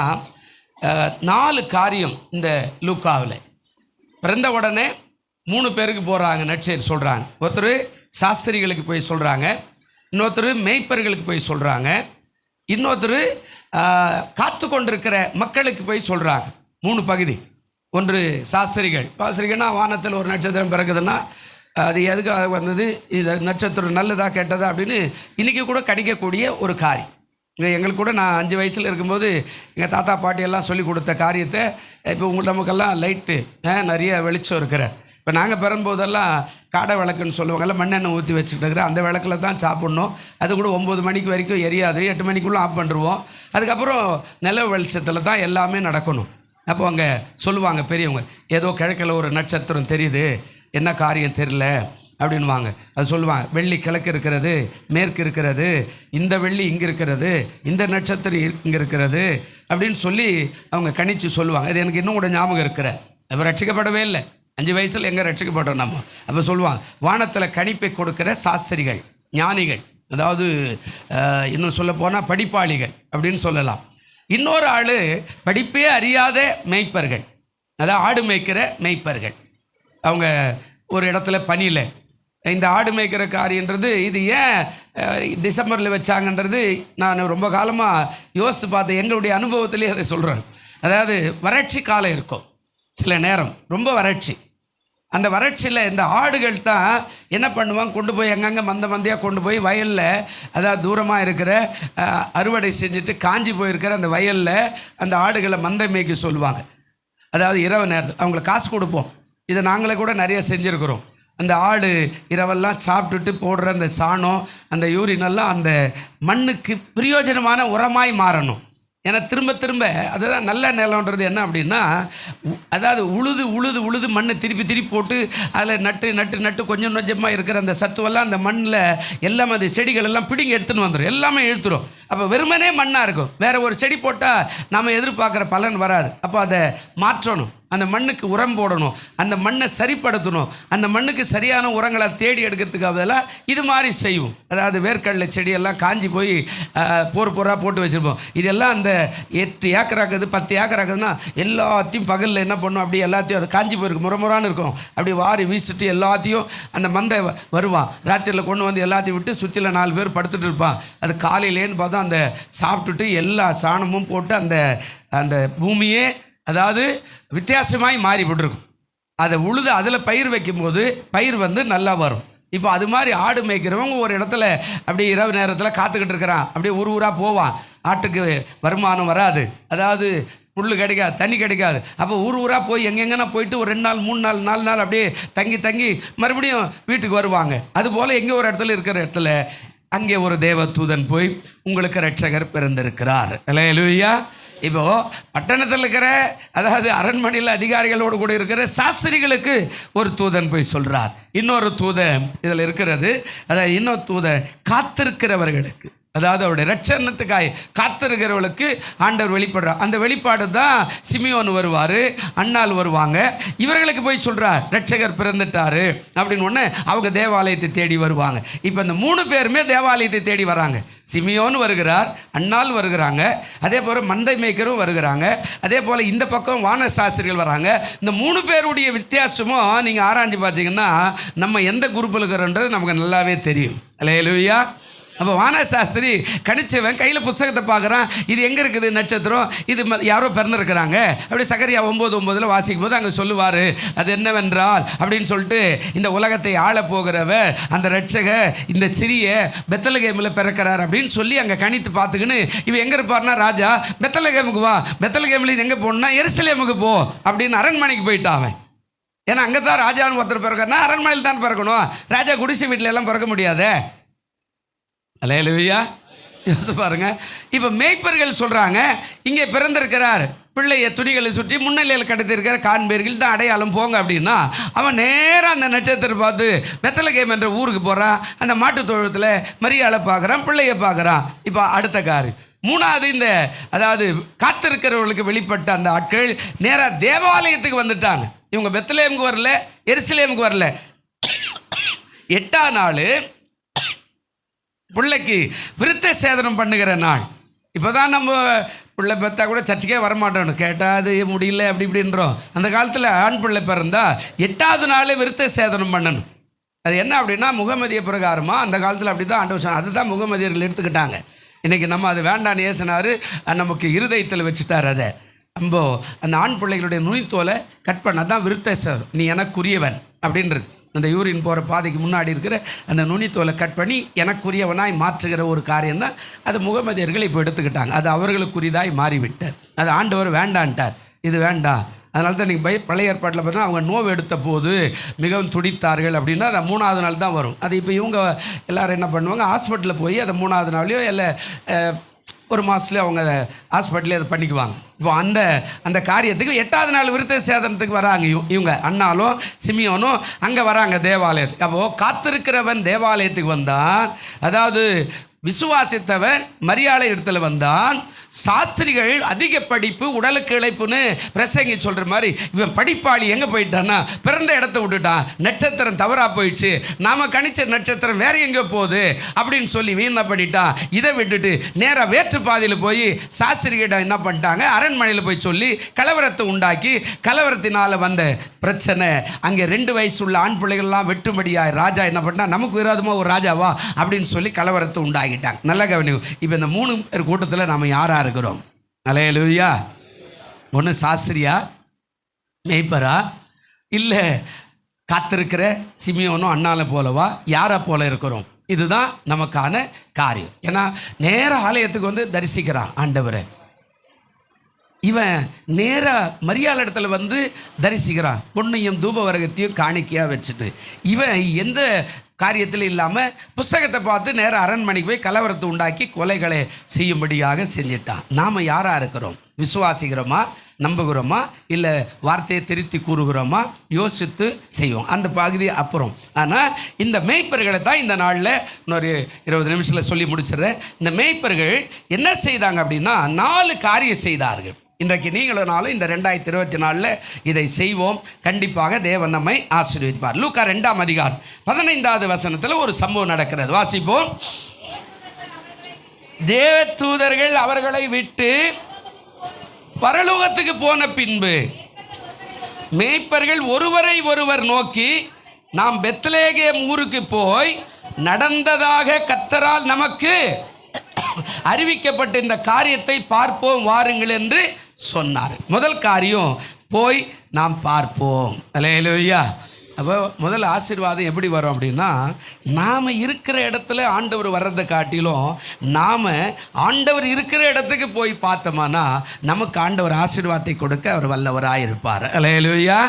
4 காரியம் இந்த லூக்காவில். பிறந்த உடனே 3 பேருக்கு போகிறாங்க, நற்செய்தி சொல்கிறாங்க. ஒருத்தர் சாஸ்திரிகளுக்கு போய் சொல்கிறாங்க, இன்னொருத்தர் மேய்ப்பர்களுக்கு போய் சொல்கிறாங்க, இன்னொருத்தர் காத்து கொண்டிருக்கிற மக்களுக்கு போய் சொல்கிறாங்க. 3 பகுதி. ஒன்று சாஸ்திரிகள்னா வானத்தில் ஒரு நட்சத்திரம் பிறகுதுன்னா அது எதுக்காக வந்தது, இது நட்சத்திரம் நல்லதா கெட்டதா அப்படின்னு இன்றைக்கி கூட கணிக்கக்கூடிய ஒரு காரியம். எங்களுக்கு கூட நான் 5 வயசில் இருக்கும்போது எங்கள் தாத்தா பாட்டியெல்லாம் சொல்லி கொடுத்த காரியத்தை இப்போ நமக்கெல்லாம் லைட்டு நிறைய வெளிச்சம் இருக்கிற, இப்போ நாங்கள் பெறும்போதெல்லாம் காடை விளக்குன்னு சொல்லுவாங்கல்ல, மண்ணெண்ணெய் ஊற்றி வச்சுக்கிட்டு இருக்கிற அந்த விளக்கில் தான் சாப்பிட்ணும். அது கூட 9 மணிக்கு வரைக்கும் எரியாது, 8 மணிக்குள்ளே ஆஃப் பண்ணிடுவோம். அதுக்கப்புறம் நிலவு வெளிச்சத்தில் தான் எல்லாமே நடக்கணும். அப்போ அங்கே சொல்லுவாங்க பெரியவங்க, ஏதோ கிழக்கில் ஒரு நட்சத்திரம் தெரியுது, என்ன காரியம் தெரியல அப்படின்வாங்க. அது சொல்லுவாங்க, வெள்ளி கிழக்கு இருக்கிறது, மேற்கு இருக்கிறது, இந்த வெள்ளி இங்கே இருக்கிறது, இந்த நட்சத்திரம் இங்கே இருக்கிறது அப்படின்னு சொல்லி அவங்க கணிச்சு சொல்லுவாங்க. இது எனக்கு இன்னும் கூட ஞாபகம் இருக்கிற. அப்போ ரட்சிக்கப்படவே இல்லை, 5 வயசில் எங்கே ரட்சிக்கப்பட்டோம் நம்ம. அப்போ சொல்லுவாங்க, வானத்தில் கணிப்பை கொடுக்குற சாஸ்திரிகள், ஞானிகள், அதாவது இன்னும் சொல்ல போனால் படிப்பாளிகள் அப்படின்னு சொல்லலாம். இன்னொரு ஆள் படிப்பே அறியாத மேய்ப்பர்கள், அதாவது ஆடு மேய்க்கிற மேய்ப்பர்கள். அவங்க ஒரு இடத்துல பணியில் இந்த ஆடு மேய்க்கிற காரியன்றது இது ஏன் டிசம்பரில் வச்சாங்கன்றது நான் ரொம்ப காலமாக யோசித்து பார்த்தேன். எங்களுடைய அனுபவத்திலே அதை சொல்கிறேன். அதாவது வறட்சி காலம் இருக்கும், சில நேரம் ரொம்ப வறட்சி. அந்த வறட்சியில் இந்த ஆடுகள் தான் என்ன பண்ணுவாங்க, கொண்டு போய் எங்கெங்கே மந்தையாக கொண்டு போய் வயலில், அதாவது தூரமாக இருக்கிற அறுவடை செஞ்சுட்டு காஞ்சி போயிருக்கிற அந்த வயலில் அந்த ஆடுகளை மந்தை மேய்க்க சொல்லுவாங்க. அதாவது இரவு நேரத்தில் அவங்களுக்கு காசு கொடுப்போம். இதை நாங்களே கூட நிறைய செஞ்சுருக்கிறோம். அந்த ஆடு இரவெல்லாம் சாப்பிட்டுட்டு போடுற அந்த சாணம், அந்த யூரினெல்லாம் அந்த மண்ணுக்கு பிரயோஜனமான உரமாய் மாறணும். ஏன்னா திரும்ப திரும்ப அதுதான் நல்ல நிலம்ன்றது. என்ன அப்படின்னா, அதாவது உழுது மண்ணை திருப்பி போட்டு அதில் நட்டு கொஞ்சம் கொஞ்சமாக இருக்கிற அந்த சத்துவெல்லாம் அந்த மண்ணில் எல்லாம் அந்த செடிகள் எல்லாம் பிடிங்கி எடுத்துன்னு வந்துடும், எல்லாமே இழுத்துடும். அப்போ வெறுமனே மண்ணாக இருக்கும். வேறு ஒரு செடி போட்டால் நாம் எதிர்பார்க்குற பலன் வராது. அப்போ அதை மாற்றணும், அந்த மண்ணுக்கு உரம் போடணும், அந்த மண்ணை சரிப்படுத்தணும், அந்த மண்ணுக்கு சரியான உரங்களை தேடி எடுக்கிறதுக்காகலாம் இது மாதிரி செய்வோம். அதாவது வேர்க்கடலை செடியெல்லாம் காஞ்சி போய் போராக போட்டு வச்சுருப்போம். இதெல்லாம் அந்த 8 ஏக்கர் ஆக்குது, 10 ஏக்கர் ஆக்குதுன்னா எல்லாத்தையும் பகலில் என்ன பண்ணும், அப்படி எல்லாத்தையும் அது காஞ்சி போயிருக்கு, முறமுறான்னு இருக்கும், அப்படி வாரி வீசிட்டு எல்லாத்தையும் அந்த மந்தை வருவான். ராத்திரியில் கொண்டு வந்து எல்லாத்தையும் விட்டு சுற்றில 4 பேர் படுத்துட்டு இருப்பான். அது காலையிலேன்னு பார்த்தா அந்த சாப்பிட்டுட்டு எல்லா சாணமும் போட்டு அந்த அந்த பூமியே அதாவது வித்தியாசமாய் மாறிவிட்டுருக்கும். அதை உழுது அதில் பயிர் வைக்கும்போது பயிர் வந்து நல்லா வரும். இப்போ அது மாதிரி ஆடு மேய்க்கிறவங்க ஒரு இடத்துல அப்படி இரவு நேரத்தில் காத்துக்கிட்டு இருக்கிறான், அப்படியே ஊராக போவான். ஆட்டுக்கு வருமானம் வராது, அதாவது புல் கிடைக்காது, தண்ணி கிடைக்காது. அப்போ ஊராக போய் எங்கெங்கன்னா போயிட்டு ஒரு 2 நாள் 3 நாள் 4 நாள் அப்படியே தங்கி மறுபடியும் வீட்டுக்கு வருவாங்க. அதுபோல் எங்கே ஒரு இடத்துல இருக்கிற இடத்துல அங்கே ஒரு தேவ தூதன் போய் உங்களுக்கு இரட்சகர் பிறந்திருக்கிறார். அல்லேலூயா. இப்போது பட்டணத்தில் இருக்கிற, அதாவது அரண்மனையில் அதிகாரிகளோடு கூட இருக்கிற சாஸ்திரிகளுக்கு ஒரு தூதன் போய் சொல்கிறார். இன்னொரு தூதன் இதில் இருக்கிறது, அதாவது இன்னொரு தூதன் காத்திருக்கிறவர்களுக்கு, அதாவது அவருடைய ரட்சணத்துக்காய் காத்திருக்கிறவர்களுக்கு ஆண்டவர் வெளிப்படுறார். அந்த வெளிப்பாடு தான் சிமியோன் வருவார், அன்னாள் வருவாங்க. இவர்களுக்கு போய் சொல்கிறார் ரட்சகர் பிறந்துட்டாரு அப்படின்னு ஒன்று அவங்க தேவாலயத்தை தேடி வருவாங்க. இப்போ இந்த 3 பேருமே தேவாலயத்தை தேடி வராங்க. சிமியோன் வருகிறார், அன்னாள் வருகிறாங்க, அதே போல் மந்தை மேய்க்கரும் வருகிறாங்க, அதே போல் இந்த பக்கம் வான சாஸ்திரிகள் வராங்க. இந்த 3 பேருடைய வித்தியாசமும் நீங்கள் ஆராய்ஞ்சு பார்த்தீங்கன்னா நம்ம எந்த குரூப்பில் இருக்கிறோன்றது நமக்கு நல்லாவே தெரியும். அல்லேலூயா. அப்போ வானசாஸ்திரி கணிச்சவன் கையில் புத்தகத்தை பார்க்குறான். இது எங்கே இருக்குது நட்சத்திரம், இது யாரோ பிறந்திருக்கிறாங்க. அப்படி சகரியா 9:9 வாசிக்கும் போது அங்கே சொல்லுவார், அது என்னவென்றால் அப்படின்னு சொல்லிட்டு, இந்த உலகத்தை ஆள போகிறவர் அந்த ரட்சகர் இந்த சிறிய பெத்தலகேமில் பிறக்கிறார் அப்படின்னு சொல்லி அங்கே கணித்து பார்த்துக்கின்னு இவன் எங்கே இருப்பார்னா, ராஜா பெத்தலகேமுக்கு வா, பெத்தலகேமில் இது எங்கே போகணுன்னா எருசலேமுக்கு போ அப்படின்னு அரண்மனைக்கு போயிட்டான். ஏன்னா அங்கே தான் ராஜான்னு ஒருத்தர் பிறக்கணும்னா அரண்மனையில் தான் பிறக்கணும். ராஜா குடிசை வீட்டில் எல்லாம் பிறக்க முடியாது. அல்லேலூயா. யோசிச்சு பாருங்க. இப்போ மேய்ப்பர்கள் சொல்கிறாங்க, இங்கே பிறந்திருக்கிறார், பிள்ளைய துணிகளை சுற்றி முன்னிலையில் கடத்திருக்கிற காண்பீர்கள் தான் அடையாளம், போங்க அப்படின்னா அவன் நேராக அந்த நட்சத்திரம் பார்த்து பெத்தலகேம் என்ற ஊருக்கு போகிறான். அந்த மாட்டுத் தொழுவத்தில் மரியாதை பார்க்குறான், பிள்ளையை பார்க்குறான். இப்போ அடுத்த காரு 3வது இந்த அதாவது காத்திருக்கிறவர்களுக்கு வெளிப்பட்ட அந்த ஆட்கள் நேராக தேவாலயத்துக்கு வந்துட்டாங்க. இவங்க பெத்தலேமுக்கு வரல, எருசலேமுக்கு வரல. 8ஆம் நாள் பிள்ளைக்கு விருத்த சேதனம் பண்ணுகிற நாள். இப்போ தான் நம்ம பிள்ளை பெற்றா கூட சர்ச்சுக்கே வரமாட்டோம், கேட்டால் அது முடியல அப்படி இப்படின்றோம். அந்த காலத்தில் ஆண் பிள்ளை பிறந்தா 8ஆவது நாளே விருத்த சேதனம் பண்ணணும். அது என்ன அப்படின்னா முகமதிய பிரகாரமாக அந்த காலத்தில் அப்படி தான் ஆண்டவர் சொன்னார். அதுதான் முகமதியர்கள் எடுத்துக்கிட்டாங்க. இன்றைக்கி நம்ம அது வேண்டான்னு ஏசினார், நமக்கு இருதயத்தில் வச்சுட்டார். அதை நம்ம அந்த ஆண் பிள்ளைகளுடைய நுனித்தோலை கட் பண்ணால் தான் விருத்த சேதனம், நீ எனக்குரியவன் அப்படின்றது. அந்த யூரின் போகிற பாதைக்கு முன்னாடி இருக்கிற அந்த நுனித்தோலை கட் பண்ணி எனக்குரியவனாய் மாற்றுகிற ஒரு காரியம்தான் அது முகமதியர்கள் இப்போ எடுத்துக்கிட்டாங்க. அது அவர்களுக்குரியதாய் மாறிவிட்டார். அது ஆண்டவர் வேண்டான்ட்டார், இது வேண்டாம். அதனால தான் நீங்கள் பழைய ஏற்பாட்டில் பார்த்தீங்கன்னா அவங்க நோவு எடுத்த போது மிகவும் துடித்தார்கள் அப்படின்னா அது 3ஆவது நாள் தான் வரும். அது இப்போ இவங்க எல்லோரும் என்ன பண்ணுவாங்க, ஹாஸ்பிட்டலில் போய் அதை 3ஆவது நாள்லையோ இல்லை ஒரு மாதத்துலேயே அவங்க ஹாஸ்பிட்டலே அதை பண்ணிக்குவாங்க. இப்போ அந்த காரியத்துக்கு 8ஆவது நாள் விருத்த சேதனத்துக்கு வராங்க இவங்க அண்ணாலும் சிமியோனும் அங்கே வராங்க தேவாலயத்துக்கு. அப்போது காத்திருக்கிறவன் தேவாலயத்துக்கு வந்தான், அதாவது விசுவாசித்தவன் மரியாதை இடத்துல வந்தான். சாஸ்திரிகள் அதிக படிப்பு உடலுக்கு இழைப்புன்னு பிரசங்கி சொல்கிற மாதிரி இவன் படிப்பாளி எங்கே போயிட்டான்னா பிறந்த இடத்த விட்டுட்டான், நட்சத்திரம் தவறாக போயிடுச்சு, நாம் கணிச்ச நட்சத்திரம் வேறு எங்கேயோ போகுது அப்படின்னு சொல்லி வீணா பண்ணிட்டான். இதை விட்டுட்டு நேராக வேற்று பாதையில் போய் சாஸ்திரிகிட்ட என்ன பண்ணிட்டாங்க, அரண்மனையில் போய் சொல்லி கலவரத்தை உண்டாக்கி கலவரத்தினால் வந்த பிரச்சனை அங்கே 2 வயசுள்ள ஆண் பிள்ளைகள்லாம் வெட்டும்படியாக ராஜா என்ன பண்ணா, நமக்கு விரோதமாக ஒரு ராஜாவா அப்படின்னு சொல்லி கலவரத்தை உண்டாகிட்டாங்க. நல்ல கவனிக்கும். இப்போ இந்த 3 பேர் கூட்டத்தில் நம்ம யாராக இருக்கிறோம்? அல்லேலூயா. ஒன்று சாஸ்திரியா, மேய்ப்பரா, இல்லை காத்திருக்கிற சிமியோனும் அண்ணால போலவா, யாரை போல இருக்கிறோம்? இதுதான் நமக்கான காரியம். ஏன்னா நேர ஆலயத்துக்கு வந்து தரிசிக்கிறான் ஆண்டவரை. இவன் நேராக மரியாதை இடத்துல வந்து தரிசிக்கிறான், பொண்ணையும் தூப வரகத்தையும் காணிக்கையாக வச்சுட்டு. இவன் எந்த காரியத்தில் இல்லாமல் புஸ்தகத்தை பார்த்து நேராக அரண்மனைக்கு போய் கலவரத்தை உண்டாக்கி கொலைகளை செய்யும்படியாக செஞ்சிட்டான். நாம் யாராக இருக்கிறோம்? விசுவாசிக்கிறோமா, நம்புகிறோமா, இல்லை வார்த்தையை திருத்தி கூறுகிறோமா, யோசித்து செய்வோம். அந்த பகுதி அப்புறம். ஆனால் இந்த மேய்ப்பர்களை தான் இந்த நாளில் இன்னொரு 20 நிமிஷத்தில் சொல்லி முடிச்சிடுறேன். இந்த மேய்ப்பர்கள் என்ன செய்தாங்க அப்படின்னா 4 காரியம் செய்தார்கள். இன்றைக்கு நீங்களும் நாளும் இந்த 2024 இதை செய்வோம். கண்டிப்பாக தேவன் நம்மை ஆசீர்வதிப்பார். லூக்கா 2ஆம் அதிகாரம் 15வது வசனத்தில் ஒரு சம்பவம் நடக்கிறது, வாசிப்போம். தேவதூதர்கள் அவர்களை விட்டு பரலோகத்துக்கு போன பின்பு மேய்ப்பர்கள் ஒருவரை ஒருவர் நோக்கி, நாம் பெத்லகேம் ஊருக்கு போய் நடந்ததாக கர்த்தரால் நமக்கு அறிவிக்கப்பட்ட இந்த காரியத்தை பார்ப்போம் வாருங்கள் என்று சொன்னார். முதல் காரியம் போய் நாம் பார்ப்போம். அல்லேலூயா. அப்போ முதல் ஆசீர்வாதம் எப்படி வரும் அப்படின்னா, நாம் இருக்கிற இடத்துல ஆண்டவர் வர்றதை காட்டிலும் நாம் ஆண்டவர் இருக்கிற இடத்துக்கு போய் பார்த்தோம்னா நமக்கு ஆண்டவர் ஆசீர்வாதத்தை கொடுக்க அவர் வல்லவராக இருப்பார். அல்லேலூயா.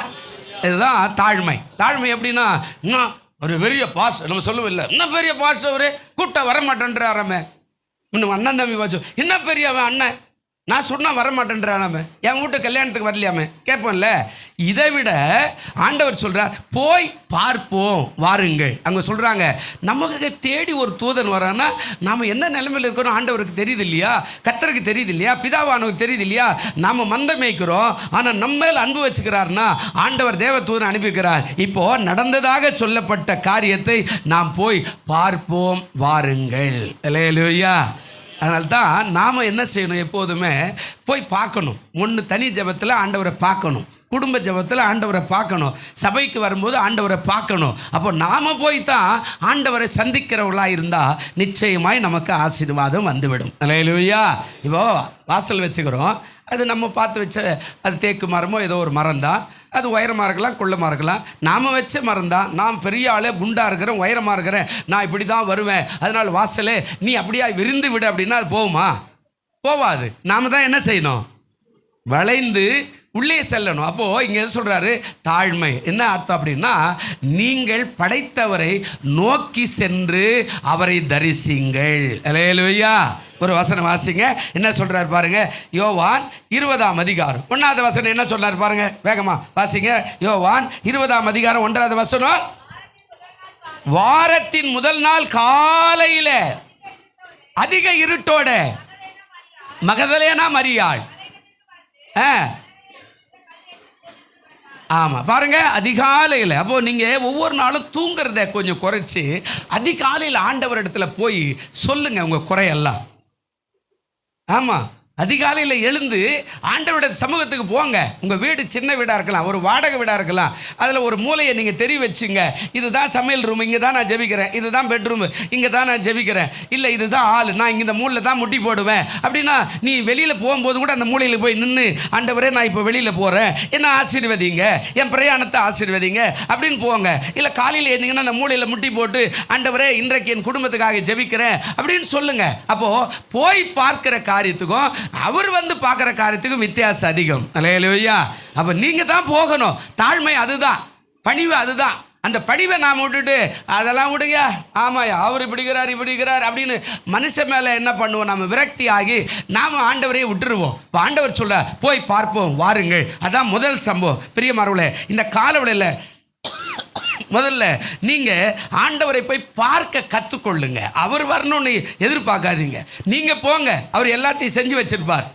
இதுதான் தாழ்மை. தாழ்மை எப்படின்னா, இன்னும் ஒரு பெரிய பாஸ் நம்ம சொல்லுவோம், இல்லை இன்னும் பெரிய பாஸ் அவர் கூட்ட வரமாட்டேன்றாரமே. இன்னும் அண்ணன் தம்பி வாச்சு என்ன பெரிய அவன் அண்ணன் நான் சொன்னால் வரமாட்டேன்றானாமே, என் வீட்டு கல்யாணத்துக்கு வரலையாமே கேட்போம்ல. இதை விட ஆண்டவர் சொல்கிறார், போய் பார்ப்போம் வாருங்கள். அங்கே சொல்கிறாங்க, நமக்கு தேடி ஒரு தூதன் வரான்னா நாம் என்ன நிலைமையில் இருக்கிறோம் ஆண்டவருக்கு தெரியுது இல்லையா, கர்த்தருக்கு தெரியுது இல்லையா, பிதாவானவருக்கு தெரியுது இல்லையா. நாம் மந்த மேய்க்கிறோம், ஆனால் நம்ம மேல் அன்பு வச்சுக்கிறார்னா ஆண்டவர் தேவ தூதன் அனுப்பிக்கிறார். இப்போது நடந்ததாக சொல்லப்பட்ட காரியத்தை நாம் போய் பார்ப்போம் வாருங்கள். அல்லேலூயா. அதனால தான் நாம் என்ன செய்யணும், எப்போதுமே போய் பார்க்கணும். ஒன்று தனி ஜெபத்தில் ஆண்டவரை பார்க்கணும், குடும்ப ஜெபத்தில் ஆண்டவரை பார்க்கணும், சபைக்கு வரும்போது ஆண்டவரை பார்க்கணும். அப்போ நாம் போய் தான் ஆண்டவரை சந்திக்கிறவர்களாக இருந்தால் நிச்சயமாய் நமக்கு ஆசீர்வாதம் வந்துவிடும். அல்லேலூயா. இப்போது வாசல் வச்சுக்கிறோம், அது நம்ம பார்த்து வச்ச அது தேக்கு மரமோ ஏதோ ஒரு மரம் தான், அது உயரமாக இருக்கலாம் குள்ளமாக இருக்கலாம். நாம் வச்ச மரம் தான். நான் பெரிய ஆளே குண்டாக இருக்கிறேன் உயரமாக இருக்கிறேன், நான் இப்படி தான் வருவேன், அதனால் வாசலே நீ அப்படியா விருந்து விடு அப்படின்னா அது போகுமா? போவாது. நாம் தான் என்ன செய்யணும், வளைந்து உள்ளே செல்லணும். அப்போது இங்கே எது சொல்கிறாரு, தாழ்மை. என்ன அர்த்தம் அப்படின்னா, நீங்கள் படைத்தவரை நோக்கி சென்று அவரை தரிசிங்கள். அல்லேலூயா. ஒரு வசனம் வாசிங்க, என்ன சொல்கிறார் பாருங்க. யோவான் 20ஆம் அதிகாரம் 1வது வசனம் என்ன சொல்கிறார் பாருங்க, வேகமாக வாசிங்க. யோவான் 20ஆம் அதிகாரம் 1வது வசனம். வாரத்தின் முதல் நாள் காலையில் அதிக இருட்டோட மகதலேனா மரியாள், ஆமாம் பாருங்க, அதிகாலையில். அப்போது நீங்கள் ஒவ்வொரு நாளும் தூங்குறத கொஞ்சம் குறைச்சி அதிகாலையில் ஆண்டவர் இடத்துல போய் சொல்லுங்கள் உங்கள் குறையெல்லாம். ஆமாம், அதிகாலையில் எழுந்து ஆண்டவருடைய சமூகத்துக்கு போங்க. உங்கள் வீடு சின்ன வீடாக இருக்கலாம், ஒரு வாடகை வீடாக இருக்கலாம், அதில் ஒரு மூலையை நீங்கள் தெரிய வச்சுங்க. இதுதான் சமையல் ரூம், இங்கே தான் நான் ஜெபிக்கிறேன், இதுதான் பெட்ரூம், இங்கே தான் நான் ஜெபிக்கிறேன், இல்லை இதுதான் ஆள், நான் இங்கே இந்த மூலையில் தான் முட்டி போடுவேன் அப்படின்னா, நீ வெளியில் போகும்போது கூட அந்த மூலையில் போய் நின்று ஆண்டவரே நான் இப்போ வெளியில் போகிறேன், என்ன ஆசீர்வதிங்க, என் பிரயாணத்தை ஆசீர்வதிங்க அப்படின்னு போங்க. இல்லை காலையில் எழுந்தீங்கன்னா அந்த மூலையில் முட்டி போட்டு ஆண்டவரே இன்றைக்கு என் குடும்பத்துக்காக ஜெபிக்கிறேன் அப்படின்னு சொல்லுங்கள். அப்போது போய் பார்க்குற காரியத்துக்கும் அவர் வந்து பார்க்குற காரியத்துக்கும் வித்தியாசம் அதிகம். அல்லேலூயா. அப்போ நீங்கள் தான் போகணும். தாழ்மை அதுதான், பணிவு அதுதான். அந்த பணிவை நாம் விட்டுட்டு அதெல்லாம் விடுங்க, ஆமாயா அவர் இப்படிக்கிறார் அப்படின்னு மனுஷன் மேலே என்ன பண்ணுவோம், நம்ம விரக்தி ஆகி நாம் ஆண்டவரையே விட்டுருவோம். இப்போ ஆண்டவர் சொல்ல போய் பார்ப்போம் வாருங்கள். அதான் முதல் சம்பவம். பிரியமானவர்களே, இந்த காலவெளியில் முதல்ல நீங்கள் ஆண்டவரை போய் பார்க்க கற்றுக்கொள்ளுங்க. அவர் வரணும்னு எதிர்பார்க்காதீங்க, நீங்கள் போங்க, அவர் எல்லாத்தையும் செஞ்சு வச்சிருப்பார்.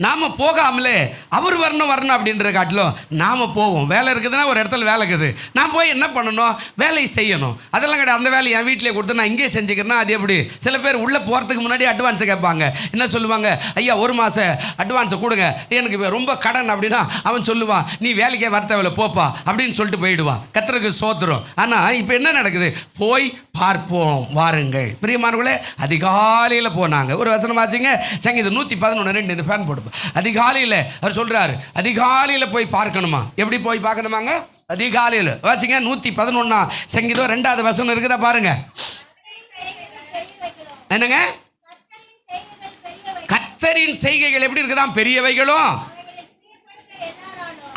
நாம் போகாமலே அவர் வரணும் அப்படின்ற காட்டிலும் நாம் போவோம். வேலை இருக்குதுன்னா ஒரு இடத்துல வேலை இருக்குது, நான் போய் என்ன பண்ணணும், வேலையை செய்யணும். அதெல்லாம் கிடையாது. அந்த வேலையை என் வீட்டிலே கொடுத்து நான் இங்கே செஞ்சுக்கிறேன்னா அது எப்படி? சில பேர் உள்ளே போகிறதுக்கு முன்னாடி அட்வான்ஸை கேட்பாங்க. என்ன சொல்லுவாங்க, ஐயா 1 மாதம் அட்வான்ஸை கொடுங்க, எனக்கு ரொம்ப கடன் அப்படின்னா அவன் சொல்லுவான், நீ வேலைக்கே வர தேவையில்ல போப்பா அப்படின்னு சொல்லிட்டு போயிடுவான். கர்த்தருக்கு ஸ்தோத்திரம். ஆனால் இப்போ என்ன நடக்குது, போய் பார்ப்போம் வாருங்கள். பிரியமானவர்களே, அதிகாலையில் போனாங்க. ஒரு வசனம் ஆச்சுங்க, சங்கீதம் 111 2 ஃபேன் போட்டு அதிகாலையில் அவர் சொல்றாரு, அதிகாலையில் போய் பார்க்கணுமா. எப்படி போய் பார்க்கணுமாங்க, அதிகாலையில் வாசிங்க. 111 சங்கீதம் 2வது வசனம் இருக்குதா பாருங்க. என்னங்க, கர்த்தரின் செய்கைகள் எப்படி இருக்குதான், பெரியவைகளும்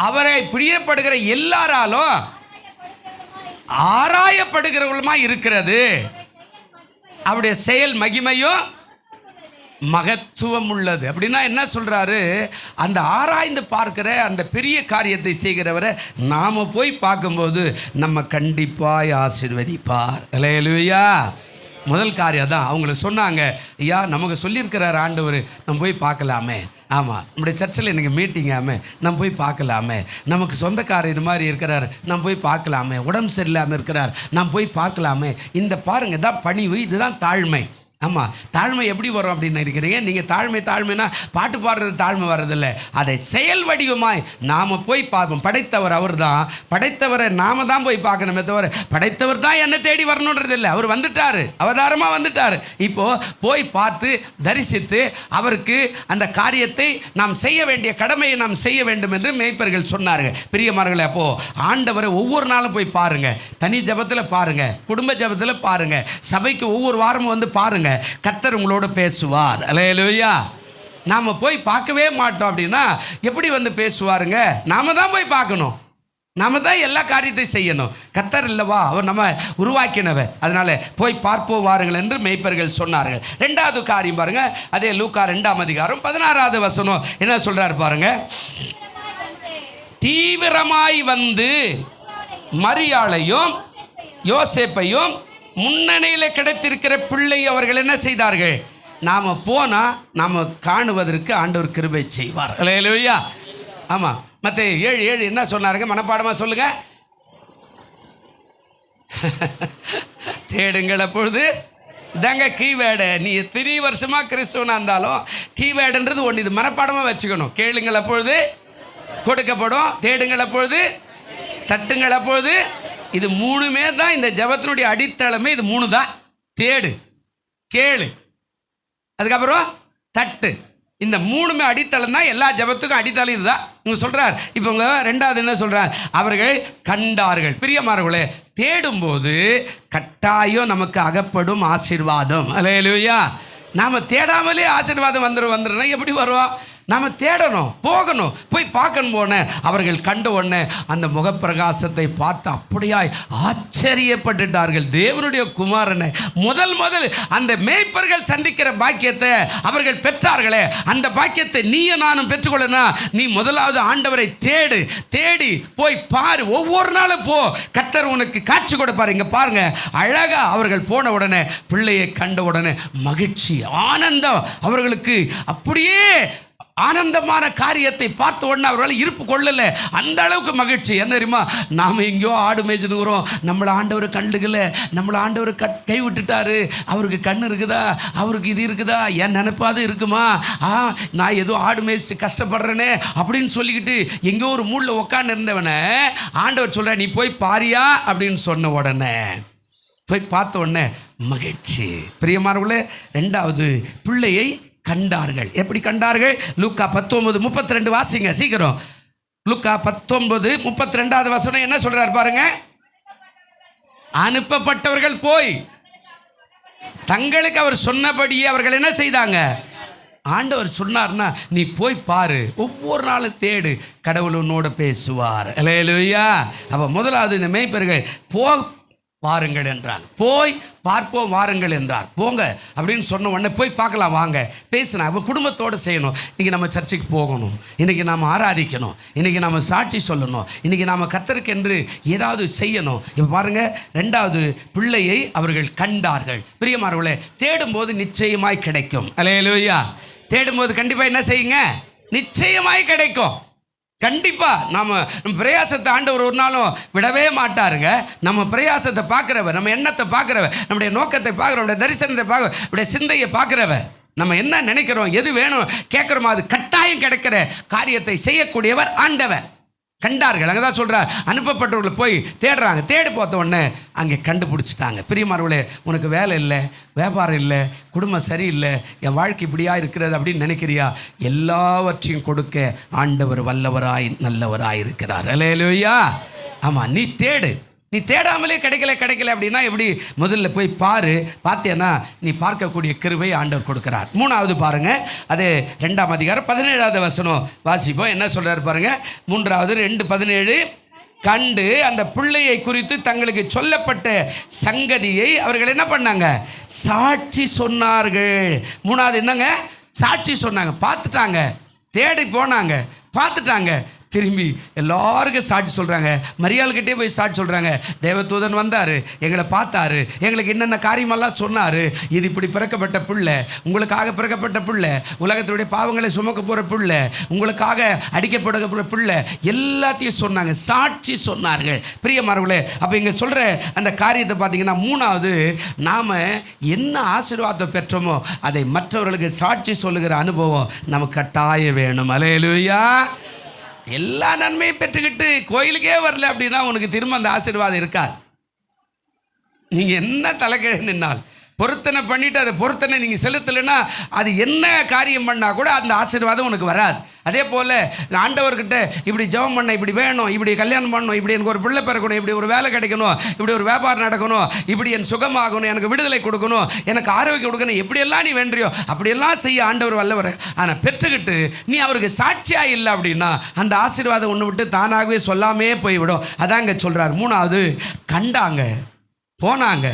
அவரை பிரியப்படுகிற எல்லாராலும் ஆராயப்படுகிறவர்களுமா இருக்கிறது. அவருடைய செயல் மகிமையும் மகத்துவம் உள்ளது. அப்படின்னா என்ன சொல்றாரு, அந்த ஆராய்ந்து பார்க்கிற அந்த பெரிய காரியத்தை செய்கிறவரை நாம் போய் பார்க்கும்போது நம்ம கண்டிப்பாய் ஆசீர்வதிப்பார். அல்லேலூயா. முதல் காரியம் தான். அவங்களுக்கு சொன்னாங்க, ஐயா நமக்கு சொல்லியிருக்கிறார் ஆண்டவர், நம்ம போய் பார்க்கலாமே. ஆமாம், நம்முடைய சர்ச்சில் எனக்கு மீட்டிங்காமே, நம்ம போய் பார்க்கலாமே. நமக்கு சொந்தக்காரர் இது மாதிரி இருக்கிறார், நம்ம போய் பார்க்கலாமே. உடம்பு சரியில்லாமல் இருக்கிறார், நாம் போய் பார்க்கலாமே. இந்த பாருங்க, தான் பணிவு, இதுதான் தாழ்மை. ஆமாம், தாழ்மை எப்படி வரும் அப்படின்னு இருக்கிறீங்க நீங்கள். தாழ்மைனா பாட்டு பாடுறது தாழ்மை வர்றதில்லை, அதை செயல் வடிவமாய் நாம் போய் பார்ப்போம். படைத்தவர் அவர் தான், படைத்தவரை நாம் தான் போய் பார்க்கணுமே தவிர படைத்தவர் தான் என்னை தேடி வரணுன்றது இல்லை. அவர் வந்துட்டார், அவதாரமாக வந்துட்டார். இப்போது போய் பார்த்து தரிசித்து அவருக்கு அந்த காரியத்தை நாம் செய்ய வேண்டிய கடமையை நாம் செய்ய வேண்டும் என்று மேய்ப்பர்கள் சொன்னார்கள். பிரியமானவர்களே, அப்போது ஆண்டவரை ஒவ்வொரு நாளும் போய் பாருங்கள். தனி ஜபத்தில் பாருங்கள், குடும்ப ஜபத்தில் பாருங்கள், சபைக்கு ஒவ்வொரு வாரமும் வந்து பாருங்கள். கர்த்தர் உங்களோட பேசுவார். அல்லேலூயா. நாம் போய் பார்க்கவே மாட்டோம் அப்படின்னா எப்படி வந்து பேசுவாருங்க? நாம தான் போய் பார்க்கணும். நாம தான் எல்லா காரியத்தையும் செய்யணும். கர்த்தர் இல்லவா, அவர் நம்ம உருவாக்கினவர். அதனால போய் பார்ப்போம் வாருங்கள் என்று மேய்ப்பர்கள் சொன்னார்கள். 2வது காரியம் பாருங்க, அதே லூக்கா 2ஆம் அதிகாரம் 16வது வசனம் என்ன சொல்றாரு பாருங்க. தீவிரமாய் வந்து மரியாளையும் யோசேப்பையும் முன்னணியில் கிடைத்திருக்கிற பிள்ளை அவர்கள் என்ன செய்தார்கள்? நாம் போனால் நாம் காணுவதற்கு ஆண்டவர் கிருபை செய்வார். அல்லேலூயா. ஆமாம். மற்ற 7:7 என்ன சொன்னாருங்க? மனப்பாடமாக சொல்லுங்க. தேடுங்கள் அப்பொழுது. இதாங்க கீவேர்டு. நீ எத்தனை வருஷமாக கிறிஸ்துவனாக இருந்தாலும் கீவேர்டுன்றது ஒன்று. இது மனப்பாடமாக வச்சுக்கணும். கேளுங்கள் அப்பொழுது கொடுக்கப்படும், தேடுங்கள் அப்பொழுது தட்டுங்கள் அப்பொழுது. இது 3மே தான் இந்த ஜெபத்தினுடைய அடித்தளமே. இது 3 தான். தேடு, கேளு, அதுக்கப்புறம் தட்டு. இந்த 3மே அடித்தளம் தான். எல்லா ஜெபத்துக்கும் அடித்தளம் இதுதான். இவங்க சொல்கிறார். இப்போ உங்க 2வது என்ன சொல்கிறார்? அவர்கள் கண்டார்கள். பிரியமானவர்களே, தேடும்போது கட்டாயம் நமக்கு அகப்படும் ஆசீர்வாதம். அல்லேலூயா. நாம் தேடாமலே ஆசீர்வாதம் வந்துடும்னா எப்படி வரும்? நாம் தேடணும், போகணும், போய் பார்க்கணும். போனேன் அவர்கள் கண்ட உடனே அந்த முகப்பிரகாசத்தை பார்த்து அப்படியாய் ஆச்சரியப்பட்டுட்டார்கள். தேவனுடைய குமாரனை முதல் அந்த மேய்ப்பர்கள் சந்திக்கிற பாக்கியத்தை அவர்கள் பெற்றார்களே, அந்த பாக்கியத்தை நீயும் நானும் பெற்றுக்கொள்ளனா, நீ முதலாவது ஆண்டவரை தேடு, தேடி போய் பாரு. ஒவ்வொரு நாளும் போ, கர்த்தர் உனக்கு காட்சி கொடுப்பார். இங்கே பாருங்க, அழகா அவர்கள் போன உடனே பிள்ளையை கண்ட உடனே மகிழ்ச்சி, ஆனந்தம் அவர்களுக்கு. அப்படியே ஆனந்தமான காரியத்தை பார்த்த உடனே அவர்களால் இருப்பு கொள்ளலை. அந்த அளவுக்கு மகிழ்ச்சி. என்ன தெரியுமா? நாம் எங்கேயோ ஆடு மேய்ச்சிருக்கிறோம், நம்மளை ஆண்டவர் கண்டுக்கல, நம்மளை ஆண்டவர் கை விட்டுட்டாரு. அவருக்கு கண் இருக்குதா, அவருக்கு இது இருக்குதா, என் நினைப்பாது இருக்குமா, நான் ஏதோ ஆடு மேய்ச்சி கஷ்டப்படுறேனே அப்படின்னு சொல்லிக்கிட்டு எங்கேயோ ஒரு மூடில் உட்காந்து இருந்தவனை ஆண்டவர் சொல்ற, நீ போய் பாரியா அப்படின்னு சொன்ன உடனே போய் பார்த்த உடனே மகிழ்ச்சி. பிரியமானவர்களே, 2வது பிள்ளையை கண்டார்கள். எப்படி கண்டார்கள்? லூக்கா 19:32 வாசிங்க சீக்கிரம். லூக்கா 19:32 வசனம் என்ன சொல்றாரு பாருங்க. அனுப்பப்பட்டவர்கள் போய் தங்களுக்கு அவர் சொன்னபடியே அவர்கள் என்ன செய்தாங்க? ஆண்டவர் சொன்னார்னா நீ போய் பாரு, ஒவ்வொரு நாளும் தேடு, கடவுள் உன்னோட பேசுவார். அல்லேலூயா. அப்போ முதலாவது இந்த மேய்ப்பர்கள் வாருங்கள் என்றார். போய் பார்ப்போம் வாருங்கள் என்றார். போங்க அப்படின்னு சொன்ன உடனே போய் பார்க்கலாம் வாங்க பேசினா. அப்போ குடும்பத்தோடு செய்யணும். இன்றைக்கி நம்ம சர்ச்சுக்கு போகணும், இன்றைக்கி நாம் ஆராதிக்கணும், இன்றைக்கி நாம் சாட்சி சொல்லணும், இன்றைக்கி நாம் கர்த்தருக்கு என்று ஏதாவது செய்யணும். இப்போ பாருங்கள், 2வது பிள்ளையை அவர்கள் கண்டார்கள். பிரியமானவர்களே, தேடும்போது நிச்சயமாய் கிடைக்கும். அல்லேலூயா. தேடும்போது கண்டிப்பாக என்ன செய்யுங்க? நிச்சயமாய் கிடைக்கும். கண்டிப்பாக நம்ம பிரயாசத்தை ஆண்டவர் ஒரு நாளும் விடவே மாட்டாருங்க. நம்ம பிரயாசத்தை பார்க்குறவர், நம்ம எண்ணத்தை பார்க்குறவர், நம்முடைய நோக்கத்தை பார்க்குறவர், நம்முடைய தரிசனத்தை பார்க்குறவர், நம்முடைய சிந்தையை பார்க்குறவர், நம்ம என்ன நினைக்கிறோம், எது வேணும் கேட்குறோமோ அது கட்டாயம் கிடைக்கிற காரியத்தை செய்யக்கூடியவர் ஆண்டவர். கண்டார்கள். அங்கே தான் சொல்கிறார், அனுப்பப்பட்டவர்களை போய் தேடுறாங்க. தேடி பார்த்த உடனே அங்கே கண்டுபிடிச்சிட்டாங்க. பிரியமானவர்களே, உனக்கு வேலை இல்லை, வியாபாரம் இல்லை, குடும்பம் சரியில்லை, என் வாழ்க்கை இப்படியா இருக்கிறது அப்படின்னு நினைக்கிறியா? எல்லாவற்றையும் கொடுக்க ஆண்டவர் வல்லவராய் நல்லவராய் இருக்கிறார். அல்லேலூயா. ஆமாம், நீ தேடு. நீ தேடாமலே கிடைக்கல அப்படின்னா எப்படி? முதல்ல போய் பாரு. பார்த்தேன்னா நீ பார்க்கக்கூடிய கிருபை ஆண்டவர் கொடுக்கிறார். 3வது பாருங்க, அது 2ஆம் அதிகாரம் 17வது வசனம் வாசிப்போம். என்ன சொல்றாரு பாருங்க. 3வது 2:17 கண்டு அந்த பிள்ளையை குறித்து தங்களுக்கு சொல்லப்பட்ட சங்கதியை அவர்கள் என்ன பண்ணாங்க? சாட்சி சொன்னார்கள். 3வது என்னங்க? சாட்சி சொன்னாங்க. பார்த்துட்டாங்க, தேடி போனாங்க, பார்த்துட்டாங்க, திரும்பி எல்லாருக்கும் சாட்சி சொல்கிறாங்க. மரியாள்கிட்டே போய் சாட்சி சொல்கிறாங்க. தேவதூதன் வந்தார், எங்களை பார்த்தாரு, எங்களுக்கு என்னென்ன காரியமெல்லாம் சொன்னார். இது இப்படி பிறக்கப்பட்ட பிள்ளை, உங்களுக்காக பிறக்கப்பட்ட பிள்ளை, உலகத்தினுடைய பாவங்களை சுமக்க போகிற பிள்ளை, உங்களுக்காக அடிக்கப்படுகிற பிள்ளை, எல்லாத்தையும் சொன்னாங்க, சாட்சி சொன்னார்கள். பிரியமானவர்களே, அப்போ இங்கே சொல்கிற அந்த காரியத்தை பார்த்தீங்கன்னா 3வது, நாம் என்ன ஆசீர்வாதத்தை பெற்றோமோ அதை மற்றவர்களுக்கு சாட்சி சொல்லுகிற அனுபவம் நமக்கு கட்டாயம் வேணும். அல்லேலூயா. எல்லா நன்மையும் பெற்றுக்கிட்டு கோயிலுக்கே வரல அப்படின்னா உனக்கு திரும்ப அந்த ஆசீர்வாதம் இருக்காது. நீங்கள் என்ன தலைக்கீழ நின்னால் பொருத்தனை பண்ணிவிட்டு அதை பொருத்தனை நீங்கள் செலுத்தலைன்னா அது என்ன காரியம் பண்ணால் கூட அந்த ஆசீர்வாதம் உனக்கு வராது. அதே போல் ஆண்டவர்கிட்ட இப்படி ஜெபம் பண்ண, இப்படி வேணும், இப்படி கல்யாணம் பண்ணணும், இப்படி எனக்கு ஒரு பிள்ளை பிறக்கணும், இப்படி ஒரு வேலை கிடைக்கணும், இப்படி ஒரு வியாபாரம் நடக்கணும், இப்படி என் சுகமாகணும், எனக்கு விடுதலை கொடுக்கணும், எனக்கு ஆரோக்கியம் கொடுக்கணும், எப்படியெல்லாம் நீ வேண்டியோ அப்படியெல்லாம் செய்ய ஆண்டவர் வல்லவர். ஆனால் பெற்றுக்கிட்டு நீ அவருக்கு சாட்சியாக இல்லை அப்படின்னா அந்த ஆசீர்வாதம் ஒன்று விட்டு தானாகவே சொல்லாமே போய்விடும். அதான் இங்கே சொல்கிறார். மூணாவது, கண்டாங்க, போனாங்க,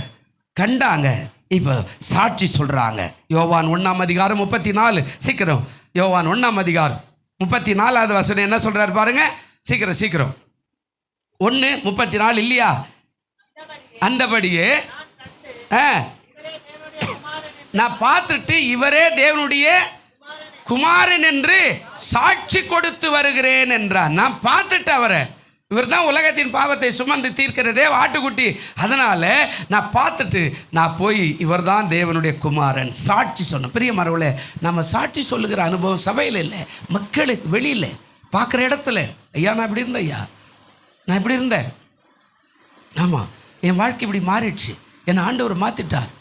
கண்டாங்க, இப்போ சாட்சி சொல்கிறாங்க. யோவான் 1:34 சீக்கிரம். யோவான் 1:34 என்ன சொல்கிறார் பாருங்க, சீக்கிரம் 1:34 இல்லையா? அந்தபடியே நான் பார்த்துட்டு இவரே தேவனுடைய குமாரன் என்று சாட்சி கொடுத்து வருகிறேன் என்றார். நான் பார்த்துட்டு அவரை, இவர் தான் உலகத்தின் பாவத்தை சுமந்து தீர்க்கிறதே ஆட்டுக்குட்டி, அதனால் நான் பார்த்துட்டு நான் போய் இவர் தான் தேவனுடைய குமாரன் சாட்சி சொன்னேன். பெரிய மரவளே, நம்ம சாட்சி சொல்லுகிற அனுபவம் சபையில் இல்லை, மக்களுக்கு வெளியில் பார்க்குற இடத்துல. ஐயா நான் இப்படி இருந்தேன், ஐயா நான் இப்படி இருந்தேன், ஆமாம் என் வாழ்க்கை இப்படி மாறிடுச்சு, என்னை ஆண்டவர் மாற்றிட்டார்.